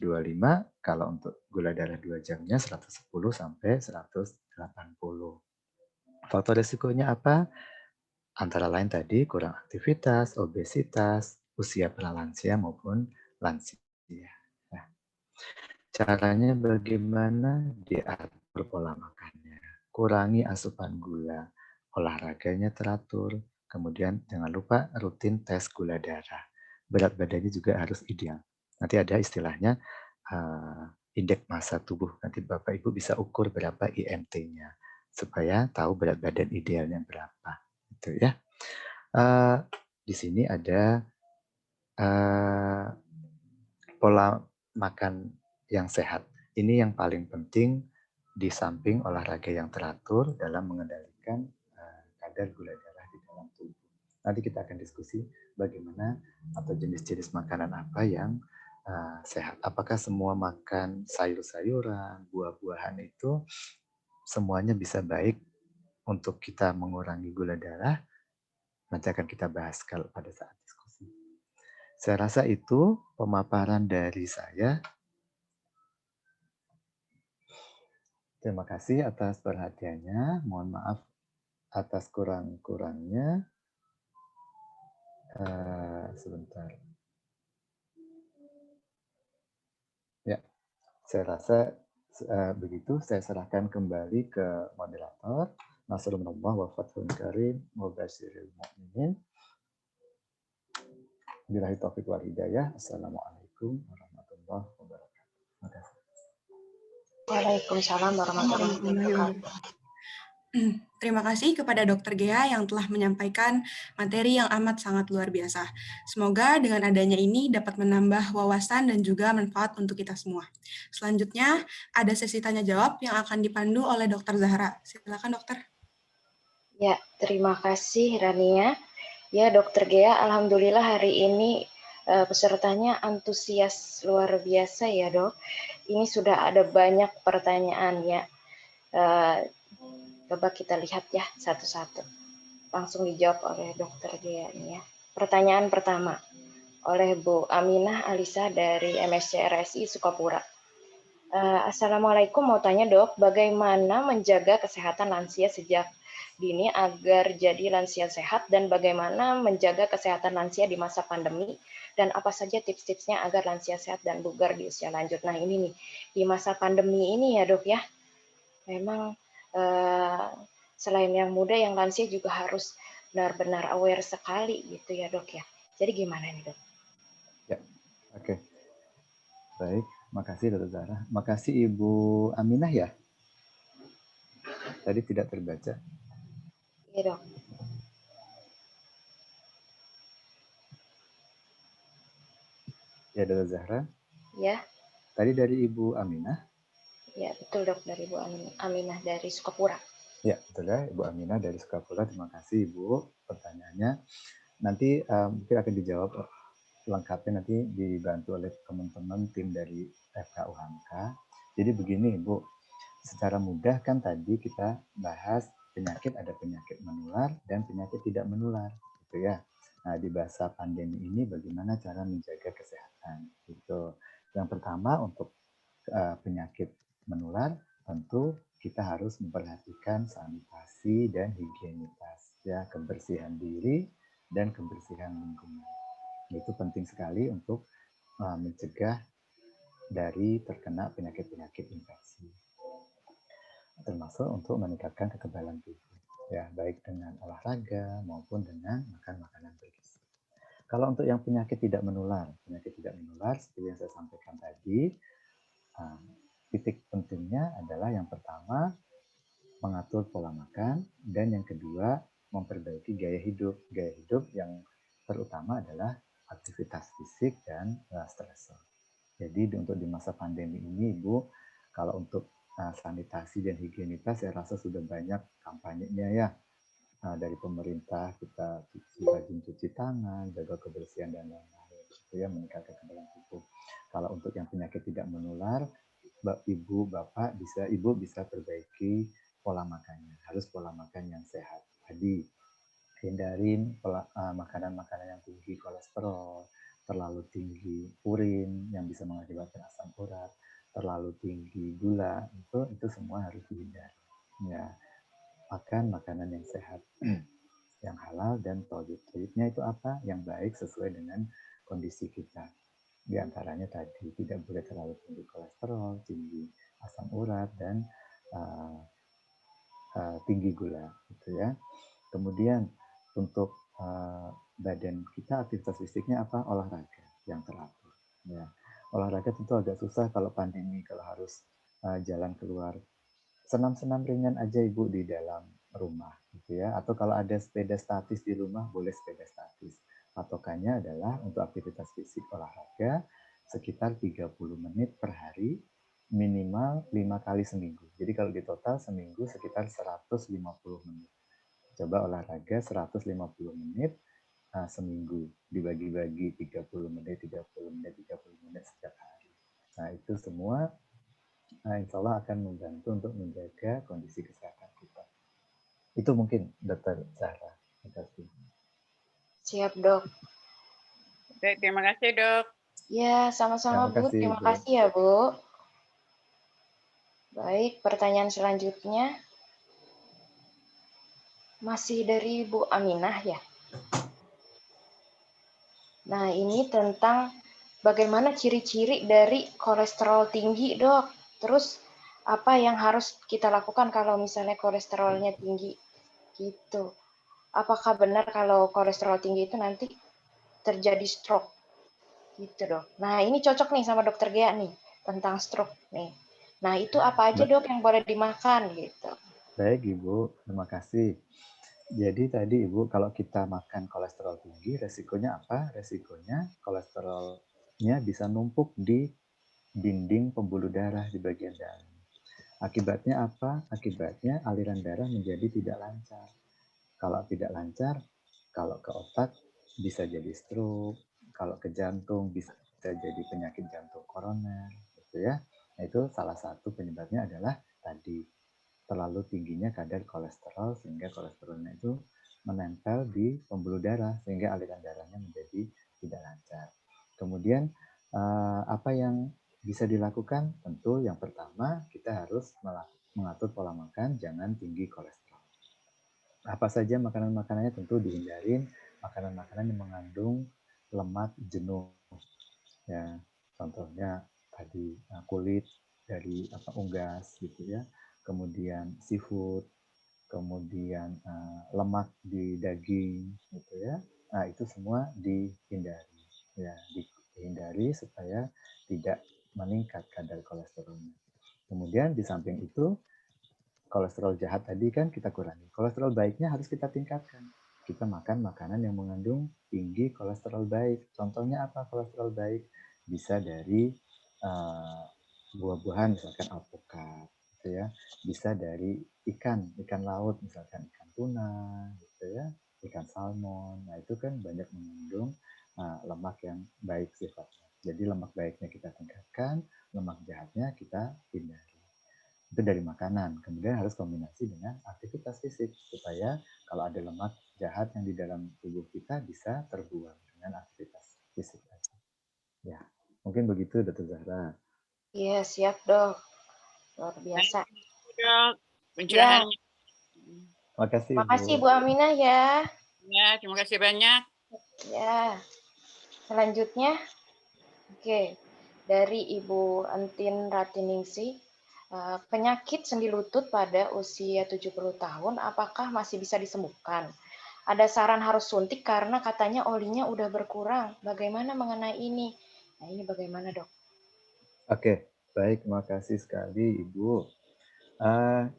kalau untuk gula darah 2 jamnya 110-180. Faktor risikonya apa? Antara lain tadi kurang aktivitas, obesitas, usia pralansia maupun lansia. Nah, caranya bagaimana? Diatur pola makannya, kurangi asupan gula, olahraganya teratur, kemudian jangan lupa rutin tes gula darah. Berat badannya juga harus ideal. Nanti ada istilahnya indeks massa tubuh. Nanti Bapak Ibu bisa ukur berapa IMT-nya supaya tahu berat badan idealnya berapa. Gitu ya. Di sini ada pola makan yang sehat. Ini yang paling penting di samping olahraga yang teratur dalam mengendalikan kadar gula darah di dalam tubuh. Nanti kita akan diskusi bagaimana atau jenis-jenis makanan apa yang sehat. Apakah semua makan sayur-sayuran, buah-buahan itu semuanya bisa baik untuk kita mengurangi gula darah? Nanti akan kita bahas pada saat diskusi. Saya rasa itu pemaparan dari saya. Terima kasih atas perhatiannya. Mohon maaf atas kurang-kurangnya. Sebentar. Ya, saya rasa begitu. Saya serahkan kembali ke moderator. Nasrullah wa fathun karim wa basyiril mu'minin. Billahi taufiq wal hidayah. Assalamualaikum warahmatullahi wabarakatuh. Terima kasih. Waalaikumsalam warahmatullahi wabarakatuh. Terima kasih kepada Dr. Gea yang telah menyampaikan materi yang amat sangat luar biasa. Semoga dengan adanya ini dapat menambah wawasan dan juga manfaat untuk kita semua. Selanjutnya, ada sesi tanya-jawab yang akan dipandu oleh Dr. Zahra. Silakan, Dokter. Ya, terima kasih Rania. Ya, Dr. Gea, alhamdulillah hari ini pesertanya antusias luar biasa ya, Dok. Ini sudah ada banyak pertanyaan ya. Coba kita lihat ya satu-satu. Langsung dijawab oleh Dr. Gea nih ya. Pertanyaan pertama. oleh Bu Aminah Alisa dari MSC RSI Sukapura. Assalamualaikum, mau tanya dok, bagaimana menjaga kesehatan lansia sejak dini agar jadi lansia sehat dan bagaimana menjaga kesehatan lansia di masa pandemi dan apa saja tips-tipsnya agar lansia sehat dan bugar di usia lanjut. Nah ini nih, di masa pandemi ini ya dok ya, memang selain yang muda, yang lansia juga harus benar-benar aware sekali gitu ya dok ya. Jadi gimana nih dok? Ya, oke. Baik, makasih Dr. Zahra. Makasih Ibu Aminah ya. Tadi tidak terbaca. Iya dok. Ya Dr. Zahra. Ya. Tadi dari Ibu Aminah. Ya betul dok, dari Ibu Aminah dari Sukapura. Ya betul ya, Ibu Aminah dari Sukapura. Terima kasih Ibu pertanyaannya. Nanti mungkin akan dijawab lengkapnya nanti dibantu oleh teman-teman tim dari FKU Hamka. Jadi begini Bu, secara mudah kan tadi kita bahas penyakit, ada penyakit menular dan penyakit tidak menular, gitu ya. Nah di masa pandemi ini bagaimana cara menjaga kesehatan, gitu. Yang pertama untuk penyakit menular tentu kita harus memperhatikan sanitasi dan higienitas, ya, kebersihan diri dan kebersihan lingkungan. Itu penting sekali untuk mencegah dari terkena penyakit-penyakit infeksi. Termasuk untuk meningkatkan kekebalan tubuh, ya, baik dengan olahraga maupun dengan makan makanan bergizi. Kalau untuk yang penyakit tidak menular seperti yang saya sampaikan tadi, titik pentingnya adalah yang pertama mengatur pola makan dan yang kedua memperbaiki gaya hidup. Gaya hidup yang terutama adalah aktivitas fisik dan stresor. Jadi untuk di masa pandemi ini Ibu, kalau untuk sanitasi dan higienitas saya rasa sudah banyak kampanyenya ya. Dari pemerintah kita rajin cuci tangan, jaga kebersihan dan lain-lain. Itu ya meningkatkan kekebalan tubuh. Kalau untuk yang penyakit tidak menular, Ibu, Bapak Ibu bisa perbaiki pola makannya. Harus pola makan yang sehat. Tadi hindarin makanan-makanan yang tinggi kolesterol, terlalu tinggi urin yang bisa mengakibatkan asam urat, terlalu tinggi gula, itu semua harus dihindari. Ya, makan makanan yang sehat, yang halal dan toyib-toyibnya itu apa? Yang baik sesuai dengan kondisi kita. Di antaranya tadi tidak boleh terlalu tinggi kolesterol, tinggi asam urat dan tinggi gula, gitu ya. Kemudian untuk badan kita aktivitas fisiknya apa? Olahraga yang teratur. Ya. Olahraga tentu agak susah kalau pandemi, kalau harus jalan keluar. Senam-senam ringan aja Ibu di dalam rumah, gitu ya. Atau kalau ada sepeda statis di rumah, boleh sepeda statis. Patokannya adalah untuk aktivitas fisik olahraga sekitar 30 menit per hari, minimal 5 kali seminggu. Jadi kalau di total seminggu sekitar 150 menit. Coba olahraga 150 menit seminggu, dibagi-bagi 30 menit, 30 menit, 30 menit setiap hari. Nah itu semua insya Allah akan membantu untuk menjaga kondisi kesehatan kita. Itu mungkin Dr. Zahra. Terima kasih. Siap dok. Oke, terima kasih dok. Ya, sama-sama Bu. Terima kasih ya Bu. Baik, pertanyaan selanjutnya masih dari Bu Aminah ya. Nah, ini tentang bagaimana ciri-ciri dari kolesterol tinggi, Dok. Terus apa yang harus kita lakukan kalau misalnya kolesterolnya tinggi gitu. Apakah benar kalau kolesterol tinggi itu nanti terjadi stroke? Gitu, Dok. Nah, ini cocok nih sama Dokter Gea nih tentang stroke nih. Nah, itu apa aja, Dok, yang boleh dimakan gitu. Baik, Ibu. Terima kasih. Jadi tadi Ibu, kalau kita makan kolesterol tinggi, resikonya apa? Resikonya kolesterolnya bisa numpuk di dinding pembuluh darah di bagian dalam. Akibatnya apa? Akibatnya aliran darah menjadi tidak lancar. Kalau tidak lancar, kalau ke otak bisa jadi stroke, kalau ke jantung bisa jadi penyakit jantung koroner, gitu ya. Nah, itu salah satu penyebabnya adalah tadi terlalu tingginya kadar kolesterol sehingga kolesterolnya itu menempel di pembuluh darah sehingga aliran darahnya menjadi tidak lancar. Kemudian apa yang bisa dilakukan? Tentu yang pertama kita harus mengatur pola makan, jangan tinggi kolesterol. Apa saja makanan-makanannya? Tentu dihindarin makanan-makanan yang mengandung lemak jenuh. Ya, contohnya tadi kulit dari unggas gitu ya, kemudian seafood, kemudian lemak di daging gitu ya. Nah, itu semua dihindari. Ya, dihindari supaya tidak meningkat kadar kolesterolnya. Kemudian di samping itu kolesterol jahat tadi kan kita kurangi. Kolesterol baiknya harus kita tingkatkan. Kita makan makanan yang mengandung tinggi kolesterol baik. Contohnya apa kolesterol baik? Bisa dari buah-buahan misalkan alpukat, gitu ya. Bisa dari ikan laut misalkan ikan tuna, gitu ya, ikan salmon. Nah itu kan banyak mengandung lemak yang baik sifatnya. Jadi lemak baiknya kita tingkatkan, lemak jahatnya kita hindari. Itu dari makanan. Kemudian harus kombinasi dengan aktivitas fisik supaya kalau ada lemak jahat yang di dalam tubuh kita bisa terbuang dengan aktivitas fisik. Ya, mungkin begitu Dr. Zahra. Iya, siap dok. Luar biasa. Dok, Ya, pencerahannya. Makasih makasih Bu. Bu Aminah ya. Ya, terima kasih banyak. Ya, selanjutnya, oke, dari Ibu Entin Ratiningsih, penyakit sendi lutut pada usia 70 tahun, apakah masih bisa disembuhkan? Ada saran harus suntik karena katanya olinya udah berkurang. Bagaimana mengenai ini? Nah, ini bagaimana dok? Oke, baik, makasih sekali Ibu.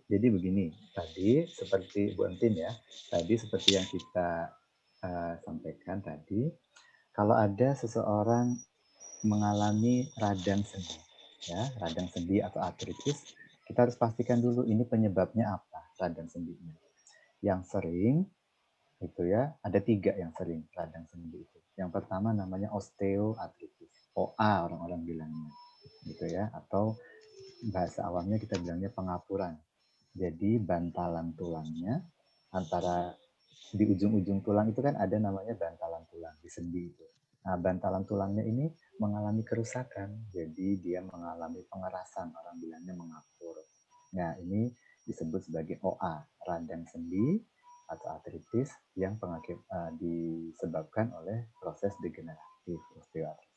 Jadi begini, tadi seperti Bu Entin ya, tadi seperti yang kita sampaikan tadi, kalau ada seseorang mengalami radang sendi, ya, radang sendi atau artritis, kita harus pastikan dulu ini penyebabnya apa, radang sendinya. Yang sering itu ya, ada 3 yang sering radang sendi itu. Yang pertama namanya osteoartritis, OA orang-orang bilangnya, gitu ya, atau bahasa awamnya kita bilangnya pengapuran. Jadi bantalan tulangnya antara di ujung-ujung tulang itu kan ada namanya bantalan tulang di sendi itu. Nah, bantalan tulangnya ini mengalami kerusakan, jadi dia mengalami pengerasan, orang bilangnya mengapur. Nah, ini disebut sebagai OA, radang sendi atau artritis yang disebabkan oleh proses degeneratif osteoartritis.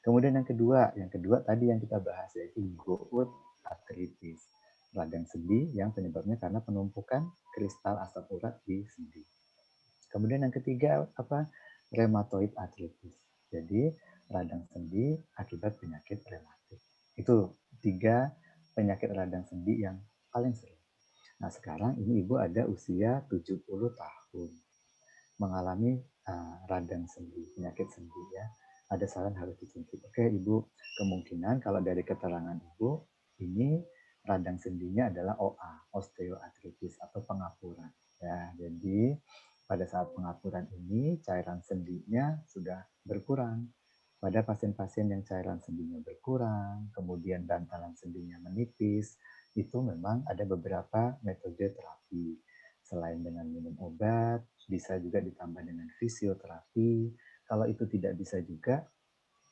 Kemudian yang kedua tadi yang kita bahas yaitu gout artritis, radang sendi yang penyebabnya karena penumpukan kristal asam urat di sendi. Kemudian yang ketiga apa? Rheumatoid arthritis. Jadi radang sendi akibat penyakit rematik. Itu 3 penyakit radang sendi yang paling sering. Nah sekarang ini ibu ada usia 70 tahun mengalami radang sendi, penyakit sendi ya. Ada saran harus disuntik. Oke ibu, kemungkinan kalau dari keterangan ibu ini radang sendinya adalah OA, osteoartritis atau pengapuran. Ya, jadi pada saat pengapuran ini cairan sendinya sudah berkurang. Pada pasien-pasien yang cairan sendinya berkurang, kemudian bantalan sendinya menipis, itu memang ada beberapa metode terapi. Selain dengan minum obat, bisa juga ditambah dengan fisioterapi. Kalau itu tidak bisa juga,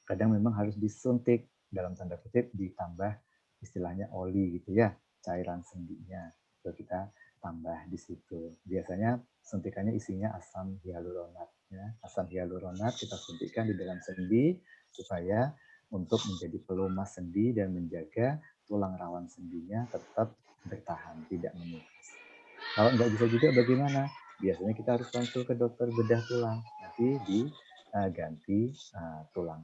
kadang memang harus disuntik, dalam tanda kutip ditambah istilahnya oli gitu ya, cairan sendinya. Itu kita tambah di situ. Biasanya suntikannya isinya asam hyaluronat. Ya. Asam hyaluronat kita suntikkan di dalam sendi supaya untuk menjadi pelumas sendi dan menjaga tulang rawan sendinya tetap bertahan, tidak menipis. Kalau nggak bisa juga bagaimana? Biasanya kita harus konsul ke dokter bedah tulang. Nanti diganti tulang,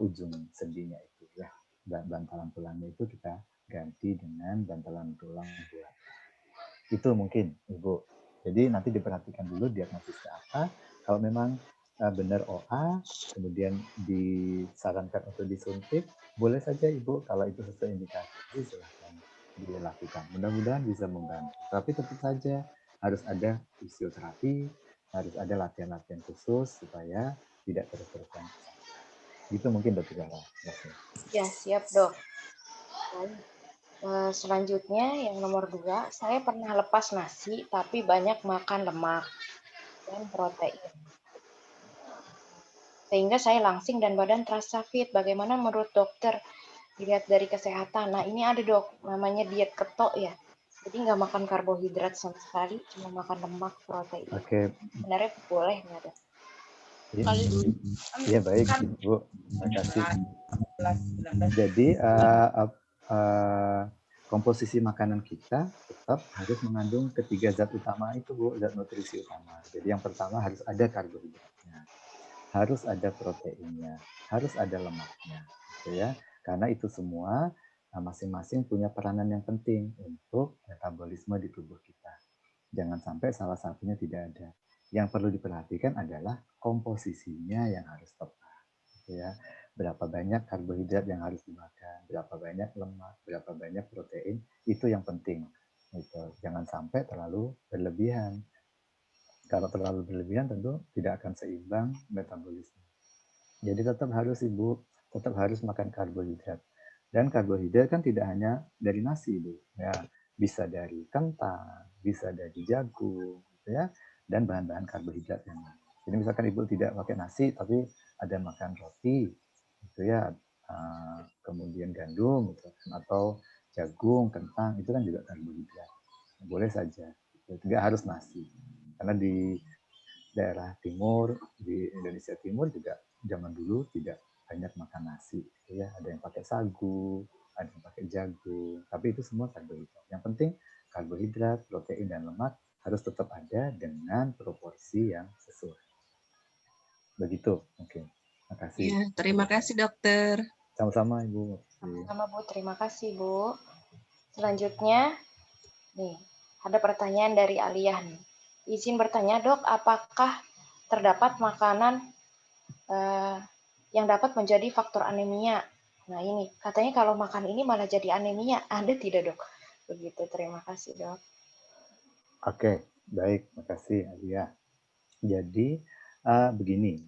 ujung sendinya itu ya. Bantalan tulangnya itu kita ganti dengan bantalan tulang bulat. Itu mungkin Ibu. Jadi nanti diperhatikan dulu diagnosisnya apa. Kalau memang benar OA, kemudian disarankan untuk disuntik, boleh saja Ibu. Kalau itu sesuai indikasi silahkan dilakukan. Mudah-mudahan bisa membantu. Tapi tentu saja harus ada fisioterapi, harus ada latihan-latihan khusus supaya tidak terus-terusan. Itu mungkin Dr. Zahra. Ya, siap dok. Selanjutnya yang nomor 2, saya pernah lepas nasi tapi banyak makan lemak dan protein. sehingga saya langsing dan badan terasa fit. Bagaimana menurut dokter dilihat dari kesehatan? Nah, ini ada dok, namanya diet keto ya. Jadi nggak makan karbohidrat sama sekali, cuma makan lemak, protein. Oke, Sebenarnya boleh nggak dok? iya, iya baik Bu, terima kasih. Jadi komposisi makanan kita tetap harus mengandung ketiga zat utama itu Bu, zat nutrisi utama. Jadi yang pertama harus ada karbohidratnya, harus ada proteinnya, harus ada lemaknya, gitu ya. Karena itu semua masing-masing punya peranan yang penting untuk metabolisme di tubuh kita. Jangan sampai salah satunya tidak ada. Yang perlu diperhatikan adalah komposisinya yang harus tepat, gitu ya. Berapa banyak karbohidrat yang harus dimakan, berapa banyak lemak, berapa banyak protein, itu yang penting. Gitu. Jangan sampai terlalu berlebihan. Kalau terlalu berlebihan tentu tidak akan seimbang metabolisme. Jadi tetap harus Ibu, tetap harus makan karbohidrat. Dan karbohidrat kan tidak hanya dari nasi Ibu, ya bisa dari kentang, bisa dari jagung, gitu ya, dan bahan-bahan karbohidrat yang lain. Jadi misalkan Ibu tidak pakai nasi, tapi ada makan roti, gitu ya, kemudian gandum, gitu, atau jagung, kentang, itu kan juga karbohidrat. Boleh saja, tidak harus nasi. Karena di daerah timur, di Indonesia Timur juga zaman dulu tidak banyak makan nasi, gitu ya. Ada yang pakai sagu, ada yang pakai jagung, tapi itu semua karbohidrat. Yang penting karbohidrat, protein, dan lemak harus tetap ada dengan proporsi yang sesuai. Begitu mungkin. Terima kasih. Ya, terima kasih dokter. Sama-sama Ibu. Sama Bu, terima kasih Bu. Selanjutnya, nih ada pertanyaan dari Aliyah nih. Izin bertanya dok, apakah terdapat makanan yang dapat menjadi faktor anemia? Nah ini, katanya kalau makan ini malah jadi anemia. Ada tidak dok? Begitu, terima kasih dok. Oke, baik, makasih Alia. Jadi begini,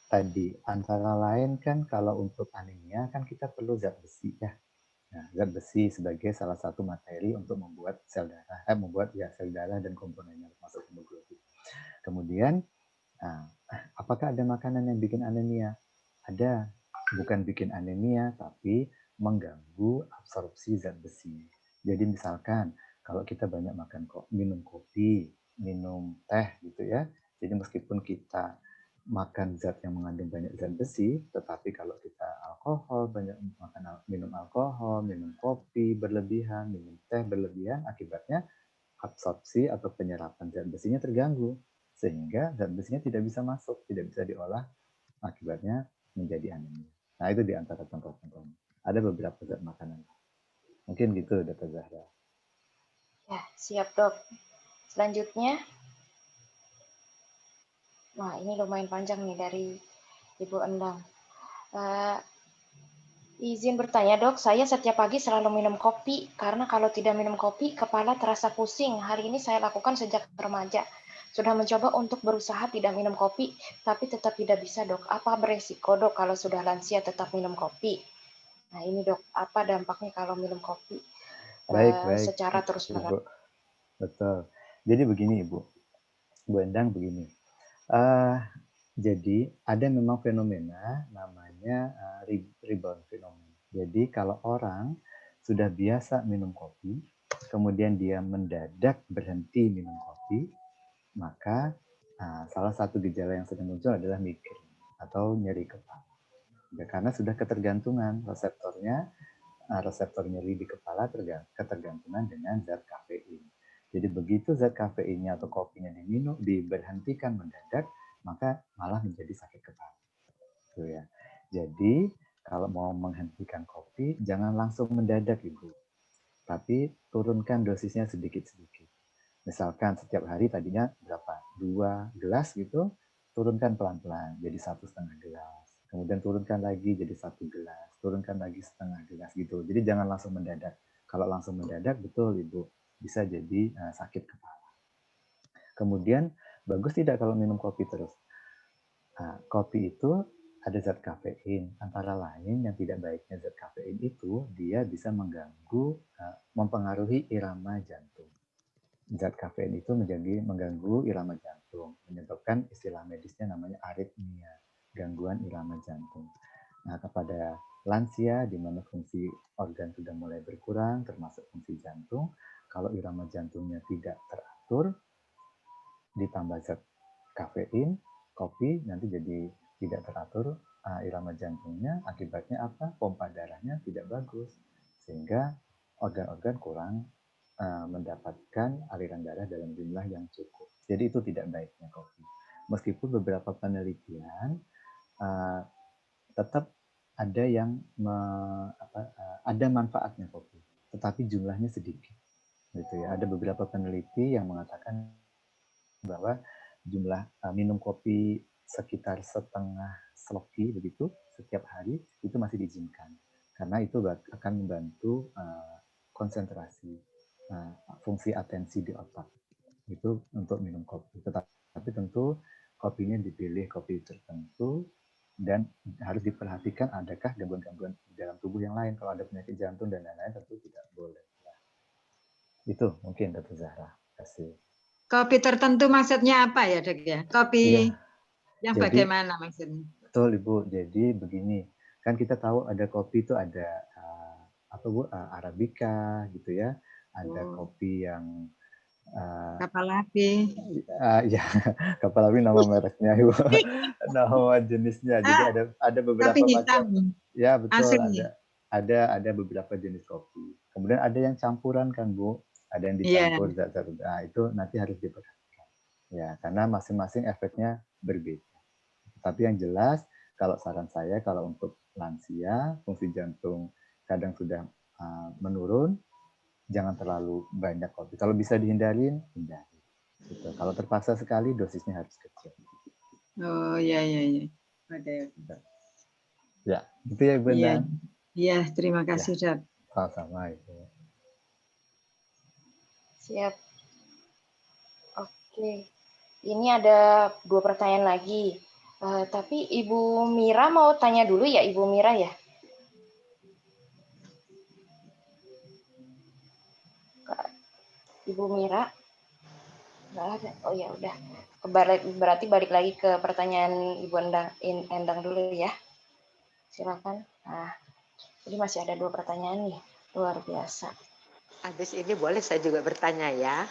tadi antara lain kan kalau untuk anemia kan kita perlu zat besi ya. Nah, zat besi sebagai salah satu materi untuk membuat sel darah, membuat ya sel darah dan komponennya termasuk hemoglobin. Kemudian, apakah ada makanan yang bikin anemia? Ada, bukan bikin anemia tapi mengganggu absorpsi zat besi. Jadi misalkan kalau kita banyak minum kopi, minum teh gitu ya. Jadi meskipun kita makan zat yang mengandung banyak zat besi, tetapi kalau kita minum alkohol, minum kopi berlebihan, minum teh berlebihan, akibatnya absorpsi atau penyerapan zat besinya terganggu, sehingga zat besinya tidak bisa masuk, tidak bisa diolah, akibatnya menjadi anemia. Nah itu di antara contoh-contohnya. Ada beberapa zat makanan. Mungkin gitu, Dr. Zahra. Ya, siap dok. Selanjutnya, wah ini lumayan panjang nih dari Ibu Endang. Izin bertanya dok, saya setiap pagi selalu minum kopi karena kalau tidak minum kopi kepala terasa pusing. Hari ini saya lakukan sejak remaja. Sudah mencoba untuk berusaha tidak minum kopi, tapi tetap tidak bisa dok. Apa beresiko dok kalau sudah lansia tetap minum kopi? Nah ini dok, apa dampaknya kalau minum kopi Baik. secara terus-menerus? Betul. Jadi begini Ibu, Bu Endang begini. Jadi ada memang fenomena namanya rebound fenomena. Jadi kalau orang sudah biasa minum kopi, kemudian dia mendadak berhenti minum kopi, maka salah satu gejala yang sering muncul adalah migrain atau nyeri kepala. Ya, karena sudah ketergantungan reseptor nyeri di kepala ketergantungan dengan zat kafein. Jadi begitu zat kafeinnya atau kopinya diberhentikan mendadak, maka malah menjadi sakit kepala. Gitu ya. Jadi kalau mau menghentikan kopi, jangan langsung mendadak Ibu. Tapi turunkan dosisnya sedikit-sedikit. Misalkan setiap hari tadinya berapa? 2 gelas gitu, turunkan pelan-pelan jadi 1,5 gelas. Kemudian turunkan lagi jadi 1 gelas, turunkan lagi setengah gelas gitu. Jadi jangan langsung mendadak. Kalau langsung mendadak, betul Ibu, bisa jadi sakit kepala. Kemudian bagus tidak kalau minum kopi terus? Kopi itu ada zat kafein. Antara lain yang tidak baiknya zat kafein itu, dia bisa mempengaruhi irama jantung. Zat kafein itu mengganggu irama jantung, menyebabkan istilah medisnya namanya aritmia. gangguan irama jantung. Nah, kepada lansia di mana fungsi organ sudah mulai berkurang, termasuk fungsi jantung, kalau irama jantungnya tidak teratur, ditambah zat kafein, kopi, nanti jadi tidak teratur irama jantungnya, akibatnya apa? Pompa darahnya tidak bagus, sehingga organ-organ kurang mendapatkan aliran darah dalam jumlah yang cukup. Jadi itu tidak baiknya kopi. Meskipun beberapa penelitian tetap ada yang ada manfaatnya kopi, tetapi jumlahnya sedikit. Gitu ya. Ada beberapa peneliti yang mengatakan bahwa jumlah minum kopi sekitar setengah sloki begitu setiap hari itu masih diizinkan, karena itu akan membantu konsentrasi, fungsi atensi di otak itu untuk minum kopi. Tetapi tentu kopinya dipilih kopi tertentu dan harus diperhatikan adakah gangguan-gangguan di dalam tubuh yang lain. Kalau ada penyakit jantung dan lain-lain tentu tidak boleh. Nah, itu mungkin Dr. Zahra. Terima kasih. Kopi tertentu maksudnya apa ya, Dok ya? Kopi yang jadi, bagaimana maksudnya? Betul Ibu. Jadi begini, kan kita tahu ada kopi itu ada Arabica gitu ya. Ada kopi yang kapal api. Ya, kapal api nama mereknya Ibu. Nama jenisnya. Jadi ada beberapa macam. Ya, betul. Ada beberapa jenis kopi. Kemudian ada yang campuran kan, Bu. Ada yang dicampur zat-zat. Nah, itu nanti harus diperhatikan. Ya, karena masing-masing efeknya berbeda. Tapi yang jelas kalau saran saya kalau untuk lansia, fungsi jantung kadang sudah menurun, jangan terlalu banyak kopi. Kalau bisa dihindarin, hindari. Gitu. Kalau terpaksa sekali, dosisnya harus kecil. Oh, iya. Oke. Ya, itu ya Ibu Endang. Iya, terima kasih, Dok. Sama-sama Ibu. Siap. Oke. Ini ada 2 pertanyaan lagi. Tapi Ibu Mira mau tanya dulu ya, Ibu Mira ya? Ibu Mira? Nggak ada. Oh ya udah. Berarti balik lagi ke pertanyaan Ibu Endang dulu ya. Silakan. Nah, jadi masih ada 2 pertanyaan nih. Luar biasa. Habis ini boleh saya juga bertanya ya.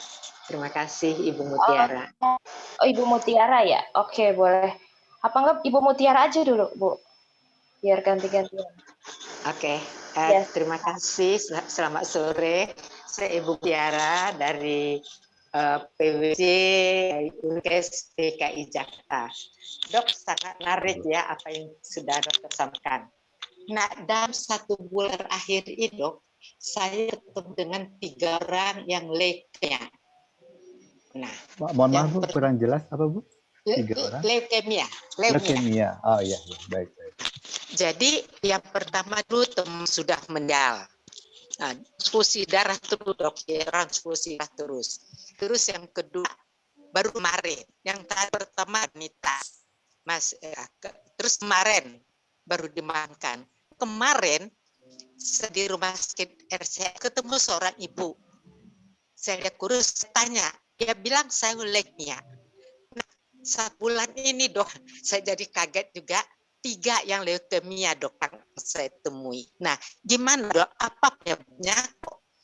Terima kasih Ibu Mutiara. Oh Ibu Mutiara ya? Oke, boleh. Apa enggak Ibu Mutiara aja dulu, Bu? Biar ganti-gantian. Oke. Terima kasih. Selamat sore. Saya Ibu Mutiara dari PWC Unkes DKI Jakarta. Dok, sangat menarik ya apa yang sudah dokter sampaikan. Nah, dalam 1 bulan akhir ini, Dok, saya ketemu dengan 3 orang yang leukemia. Nah, mohon maaf Bu, kurang jelas apa Bu? 3 orang? Leukemia. Oh iya, baik. Jadi yang pertama dulu sudah meninggal. Nah, transfusi darah terus Dok, transfusi darah terus. Terus yang kedua baru kemarin, yang pertama Nita, terus kemarin baru dimakamkan. Kemarin di rumah sakit RCA ketemu seorang ibu. Saya kurus, tanya, dia bilang saya leukemia. Nah, 1 bulan ini Dok, saya jadi kaget juga. 3 yang leukemia Dok yang saya temui. Nah, gimana Dok? Apa penyebabnya?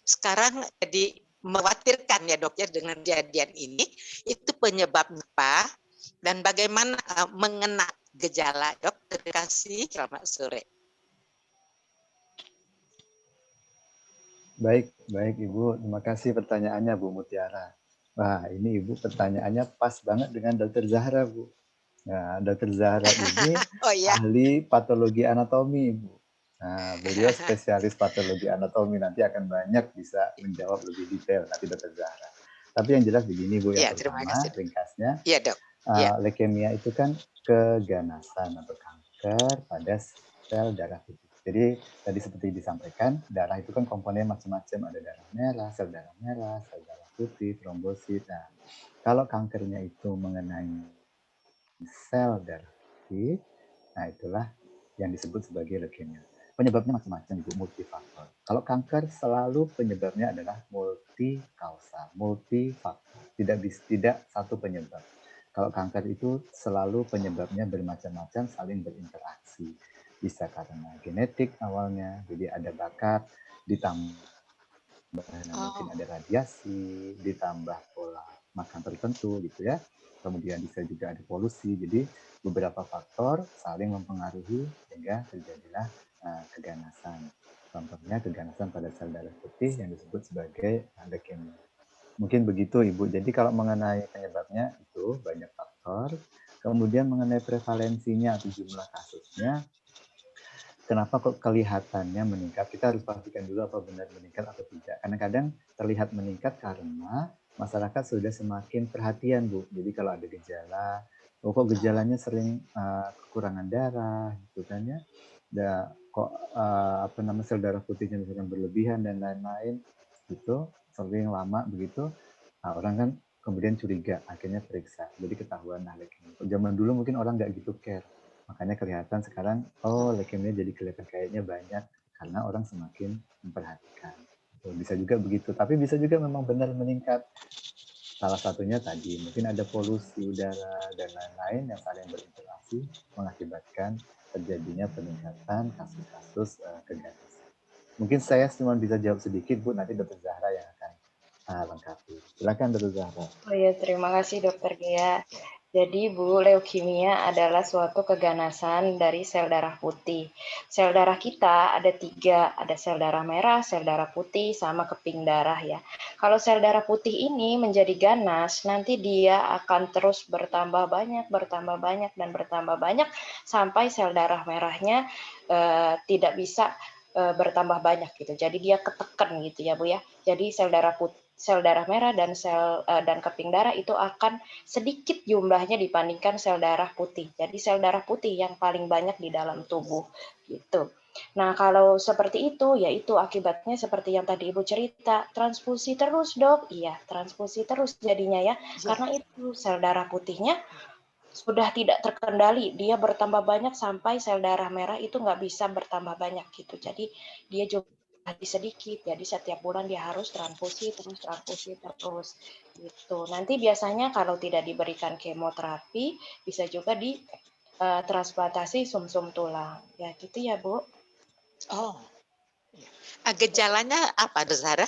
Sekarang jadi mengkhawatirkan ya Dok ya dengan kejadian ini. Itu penyebabnya apa? Dan bagaimana mengenal gejala Dok? Terima kasih. Selamat sore. Baik Ibu. Terima kasih pertanyaannya Bu Mutiara. Wah, ini Ibu pertanyaannya pas banget dengan Dr. Zahra Bu. Nah, Dr. Zahra ini ahli patologi anatomi, Bu. Nah, beliau spesialis patologi anatomi, nanti akan banyak bisa menjawab lebih detail nanti Dr. Zahra. Tapi yang jelas begini Bu, yang pertama ringkasnya, leukemia itu kan keganasan atau kanker pada sel darah putih. Jadi tadi seperti disampaikan, darah itu kan komponen macam-macam, ada darah merah, sel darah putih, trombosit. Nah, kalau kankernya itu mengenai sel darah putih, nah itulah yang disebut sebagai leukemia. Penyebabnya macam-macam, Ibu, multifaktor. Kalau kanker selalu penyebabnya adalah multikausal, multifaktor, tidak satu penyebab. Kalau kanker itu selalu penyebabnya bermacam-macam, saling berinteraksi. Bisa karena genetik awalnya, jadi ada bakat, ditambah mungkin ada radiasi, ditambah pola makan tertentu gitu ya. Kemudian bisa juga ada polusi. Jadi beberapa faktor saling mempengaruhi sehingga terjadilah keganasan. Contohnya keganasan pada sel darah putih yang disebut sebagai leukemia. Mungkin begitu Ibu. Jadi kalau mengenai penyebabnya itu banyak faktor. Kemudian mengenai prevalensinya atau jumlah kasusnya, kenapa kok kelihatannya meningkat? Kita harus pastikan dulu apa benar meningkat atau tidak. Karena kadang terlihat meningkat karena masyarakat sudah semakin perhatian, Bu. Jadi kalau ada gejala, kok gejalanya sering kekurangan darah, gitu kan ya. Kok sel darah putihnya misalkan berlebihan dan lain-lain, gitu, sering lama begitu, orang kan kemudian curiga, akhirnya periksa. Jadi ketahuan leukemia. Zaman dulu mungkin orang nggak gitu care. Makanya kelihatan sekarang, leukemia jadi kelihatan kayaknya banyak karena orang semakin memperhatikan. Bisa juga begitu, tapi bisa juga memang benar meningkat. Salah satunya tadi, mungkin ada polusi udara dan lain-lain yang saling berinteraksi mengakibatkan terjadinya peningkatan kasus-kasus keganasan. Mungkin saya cuma bisa jawab sedikit, Bu, nanti Dr. Zahra yang akan lengkapi. Silakan Dr. Zahra. Oh ya, terima kasih Dokter Gea. Jadi Bu, leukemia adalah suatu keganasan dari sel darah putih. Sel darah kita ada 3, ada sel darah merah, sel darah putih, sama keping darah ya. Kalau sel darah putih ini menjadi ganas, nanti dia akan terus bertambah banyak, dan bertambah banyak, sampai sel darah merahnya tidak bisa bertambah banyak gitu. Jadi dia ketekan gitu ya Bu ya. Jadi sel darah merah dan dan keping darah itu akan sedikit jumlahnya dibandingkan sel darah putih. Jadi sel darah putih yang paling banyak di dalam tubuh gitu. Nah, kalau seperti itu, yaitu akibatnya seperti yang tadi Ibu cerita, transfusi terus, Dok. Iya, transfusi terus jadinya ya. Karena itu sel darah putihnya sudah tidak terkendali, dia bertambah banyak sampai sel darah merah itu nggak bisa bertambah banyak gitu. Jadi dia juga sedikit, jadi setiap bulan dia harus transfusi terus gitu. Nanti biasanya kalau tidak diberikan kemoterapi bisa juga di transplantasi sumsum tulang ya gitu ya Bu. Gejalanya apa Dok Zahra?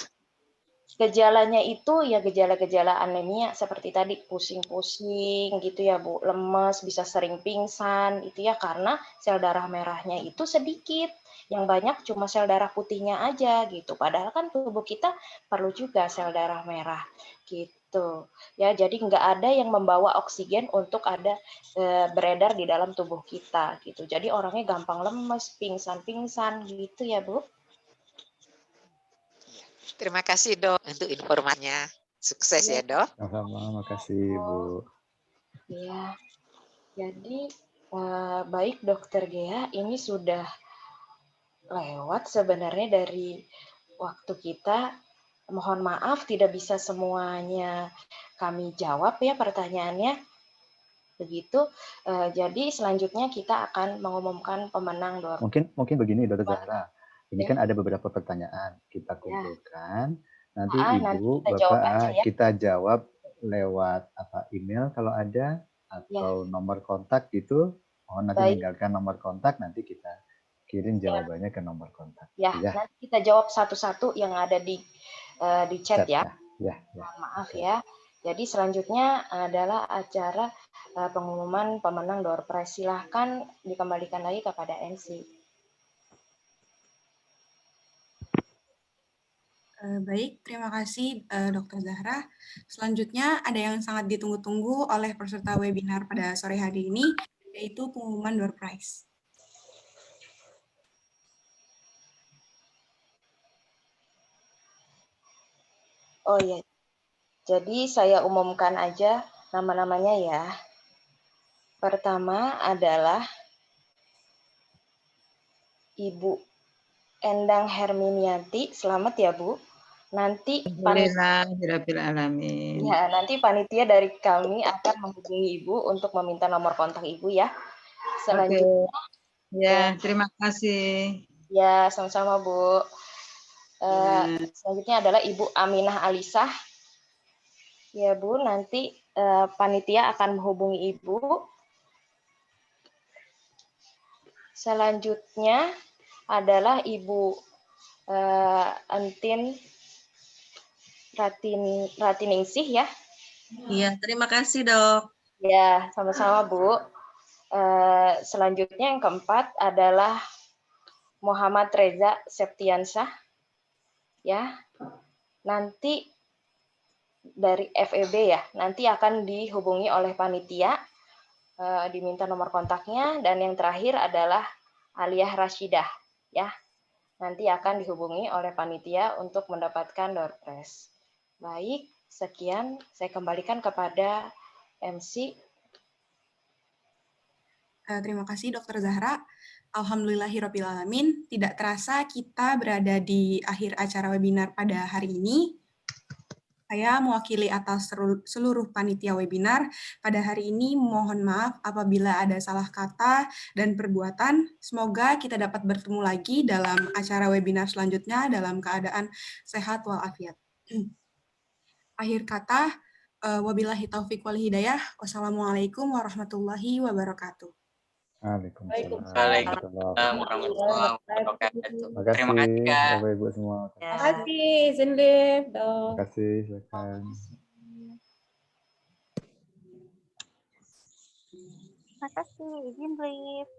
Gejalanya itu ya gejala-gejala anemia seperti tadi pusing-pusing gitu ya Bu, lemes, bisa sering pingsan itu ya karena sel darah merahnya itu sedikit, yang banyak cuma sel darah putihnya aja gitu. Padahal kan tubuh kita perlu juga sel darah merah gitu. Ya, jadi nggak ada yang membawa oksigen untuk ada beredar di dalam tubuh kita gitu. Jadi orangnya gampang lemes, pingsan-pingsan gitu ya Bu. Terima kasih Dok untuk informasinya. Sukses ya Dok. Sama-sama, makasih Bu. Ya, jadi baik Dokter Gea, ini sudah lewat sebenarnya dari waktu kita. Mohon maaf tidak bisa semuanya kami jawab ya pertanyaannya. Begitu. Jadi selanjutnya kita akan mengumumkan pemenang door. Mungkin begini Dr. Zahra. Ini kan ada beberapa pertanyaan kita kumpulkan. Nanti Ibu, Bapak kita jawab lewat email kalau ada atau nomor kontak gitu. Mohon nanti meninggalkan nomor kontak, nanti kita kirim jawabannya ke nomor kontak. Ya, nanti kita jawab satu-satu yang ada di chat ya. Mohon maaf ya. Jadi selanjutnya adalah acara pengumuman pemenang door prize. Silahkan dikembalikan lagi kepada MC. Baik, terima kasih Dr. Zahra. Selanjutnya ada yang sangat ditunggu-tunggu oleh peserta webinar pada sore hari ini, yaitu pengumuman door prize. Oh iya, jadi saya umumkan aja nama-namanya ya. Pertama adalah Ibu Endang Herminianti, selamat ya Bu. Nanti nanti panitia dari kami akan menghubungi Ibu untuk meminta nomor kontak Ibu ya. Selanjutnya. Ya, terima kasih. Ya, sama-sama Bu. Selanjutnya adalah Ibu Aminah Alisah. Ya Bu, nanti panitia akan menghubungi Ibu. Selanjutnya adalah Ibu Entin Ratiningsih ya. Iya, terima kasih dok. Ya, sama-sama Bu. Selanjutnya yang keempat adalah Muhammad Reza Septiansah. Ya, nanti dari FEB ya, nanti akan dihubungi oleh panitia, diminta nomor kontaknya, dan yang terakhir adalah Aliyah Rashidah, ya, nanti akan dihubungi oleh panitia untuk mendapatkan door prize. Baik, sekian saya kembalikan kepada MC. Terima kasih Dr. Zahra. Alhamdulillahirrabbilalamin, tidak terasa kita berada di akhir acara webinar pada hari ini. Saya mewakili atas seluruh panitia webinar pada hari ini mohon maaf apabila ada salah kata dan perbuatan. Semoga kita dapat bertemu lagi dalam acara webinar selanjutnya dalam keadaan sehat walafiat. Akhir kata, wabillahi taufiq wal hidayah. Wassalamualaikum warahmatullahi wabarakatuh. Waalaikumsalam warahmatullahi wabarakatuh. Terima kasih Kak. Bapak Ibu semua. Terima kasih, izin live, dok. Terima kasih, silakan. Terima kasih, izin live.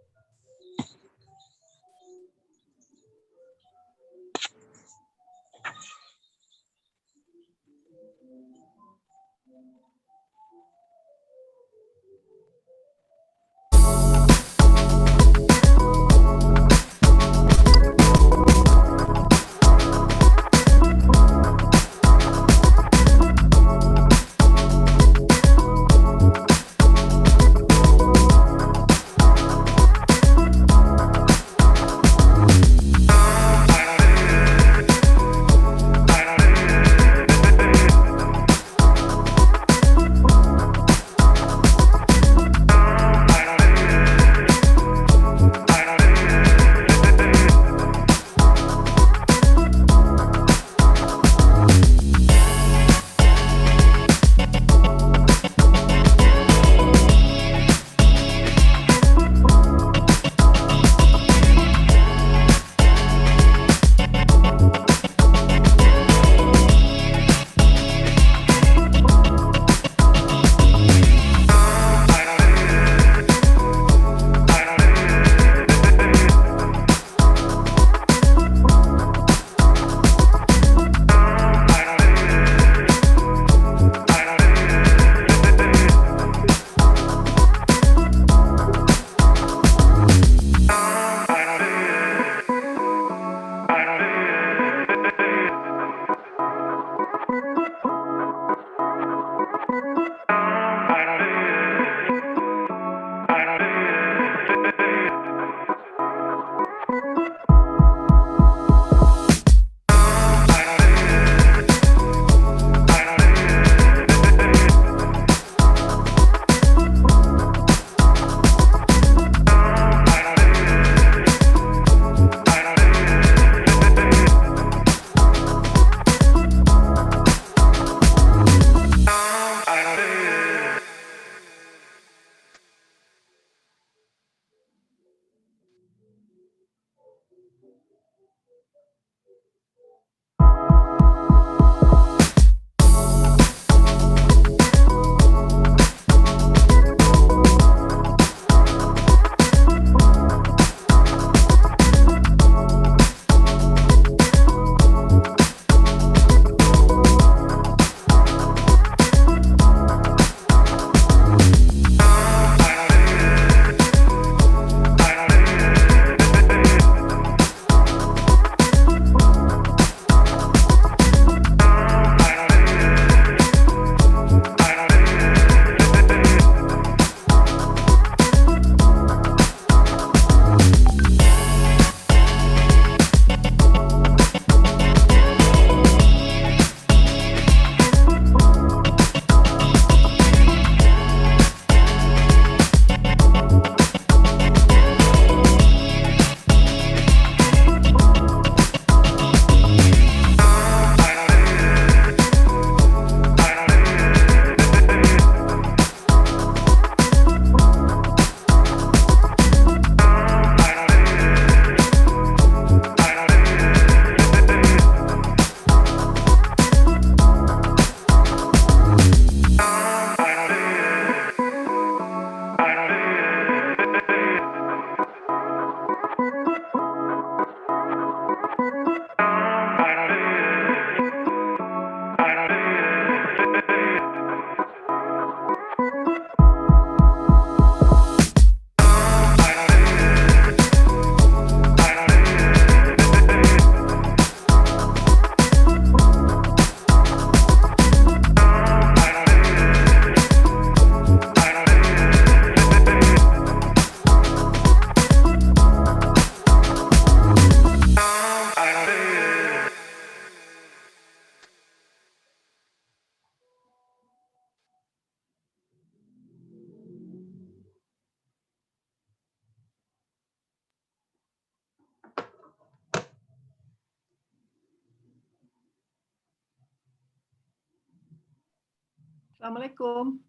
Assalamualaikum.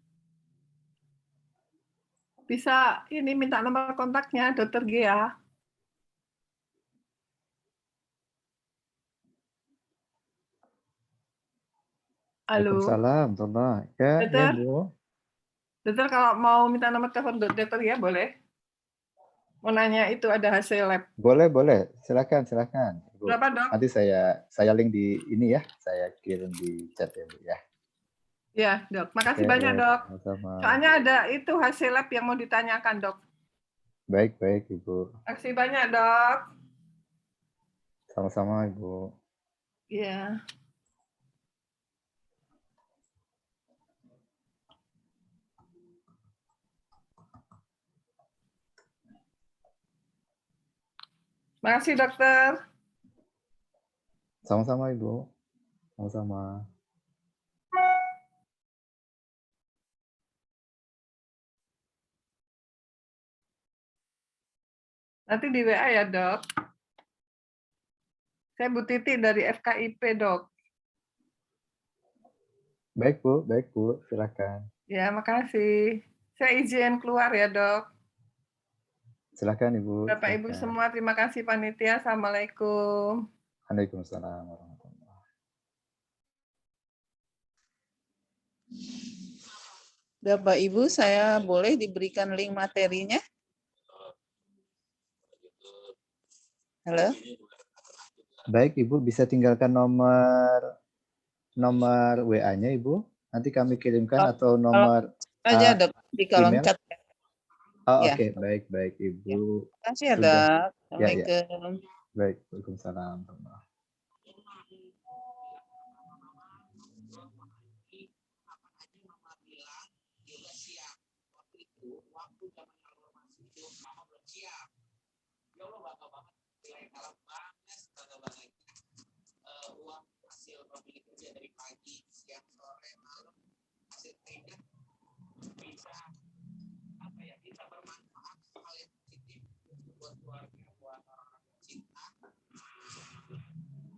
Bisa ini minta nomor kontaknya Dr. Gea. Halo. Waalaikumsalam, Tona. Ya, Dokter? Bu. Dokter kalau mau minta nomor telepon Dokter Gea boleh? Mau nanya itu ada hasil lab. Boleh. Silakan, Ibu. Berapa, Dok? Nanti saya link di ini ya, saya kirim di chat ya, Bu ya. Ya, Dok. Makasih Oke, banyak, Dok. sama-sama. Soalnya ada itu hasil lab yang mau ditanyakan, Dok. Baik, Ibu. Makasih banyak, Dok. Sama-sama, Ibu. Iya. Makasih, Dokter. Sama-sama, Ibu. Sama-sama. Nanti di WA ya, Dok. Saya Bu Titi dari FKIP, Dok. Baik, Bu. Silakan. Ya, makasih. Saya izin keluar ya, Dok. Silakan, Ibu. Bapak Ibu semua, terima kasih panitia. Assalamualaikum. Waalaikumsalam warahmatullahi. Bapak Ibu, saya boleh diberikan link materinya? Halo? Baik, Ibu, bisa tinggalkan nomor WA-nya, Ibu. Nanti kami kirimkan atau nomor Aja, Dok, di kolom email. chat. Oh, Ya. oke, baik, Ibu. Terima kasih ya, Sudah. Dok. Ya. Assalamualaikum. Baik, Waalaikumsalam.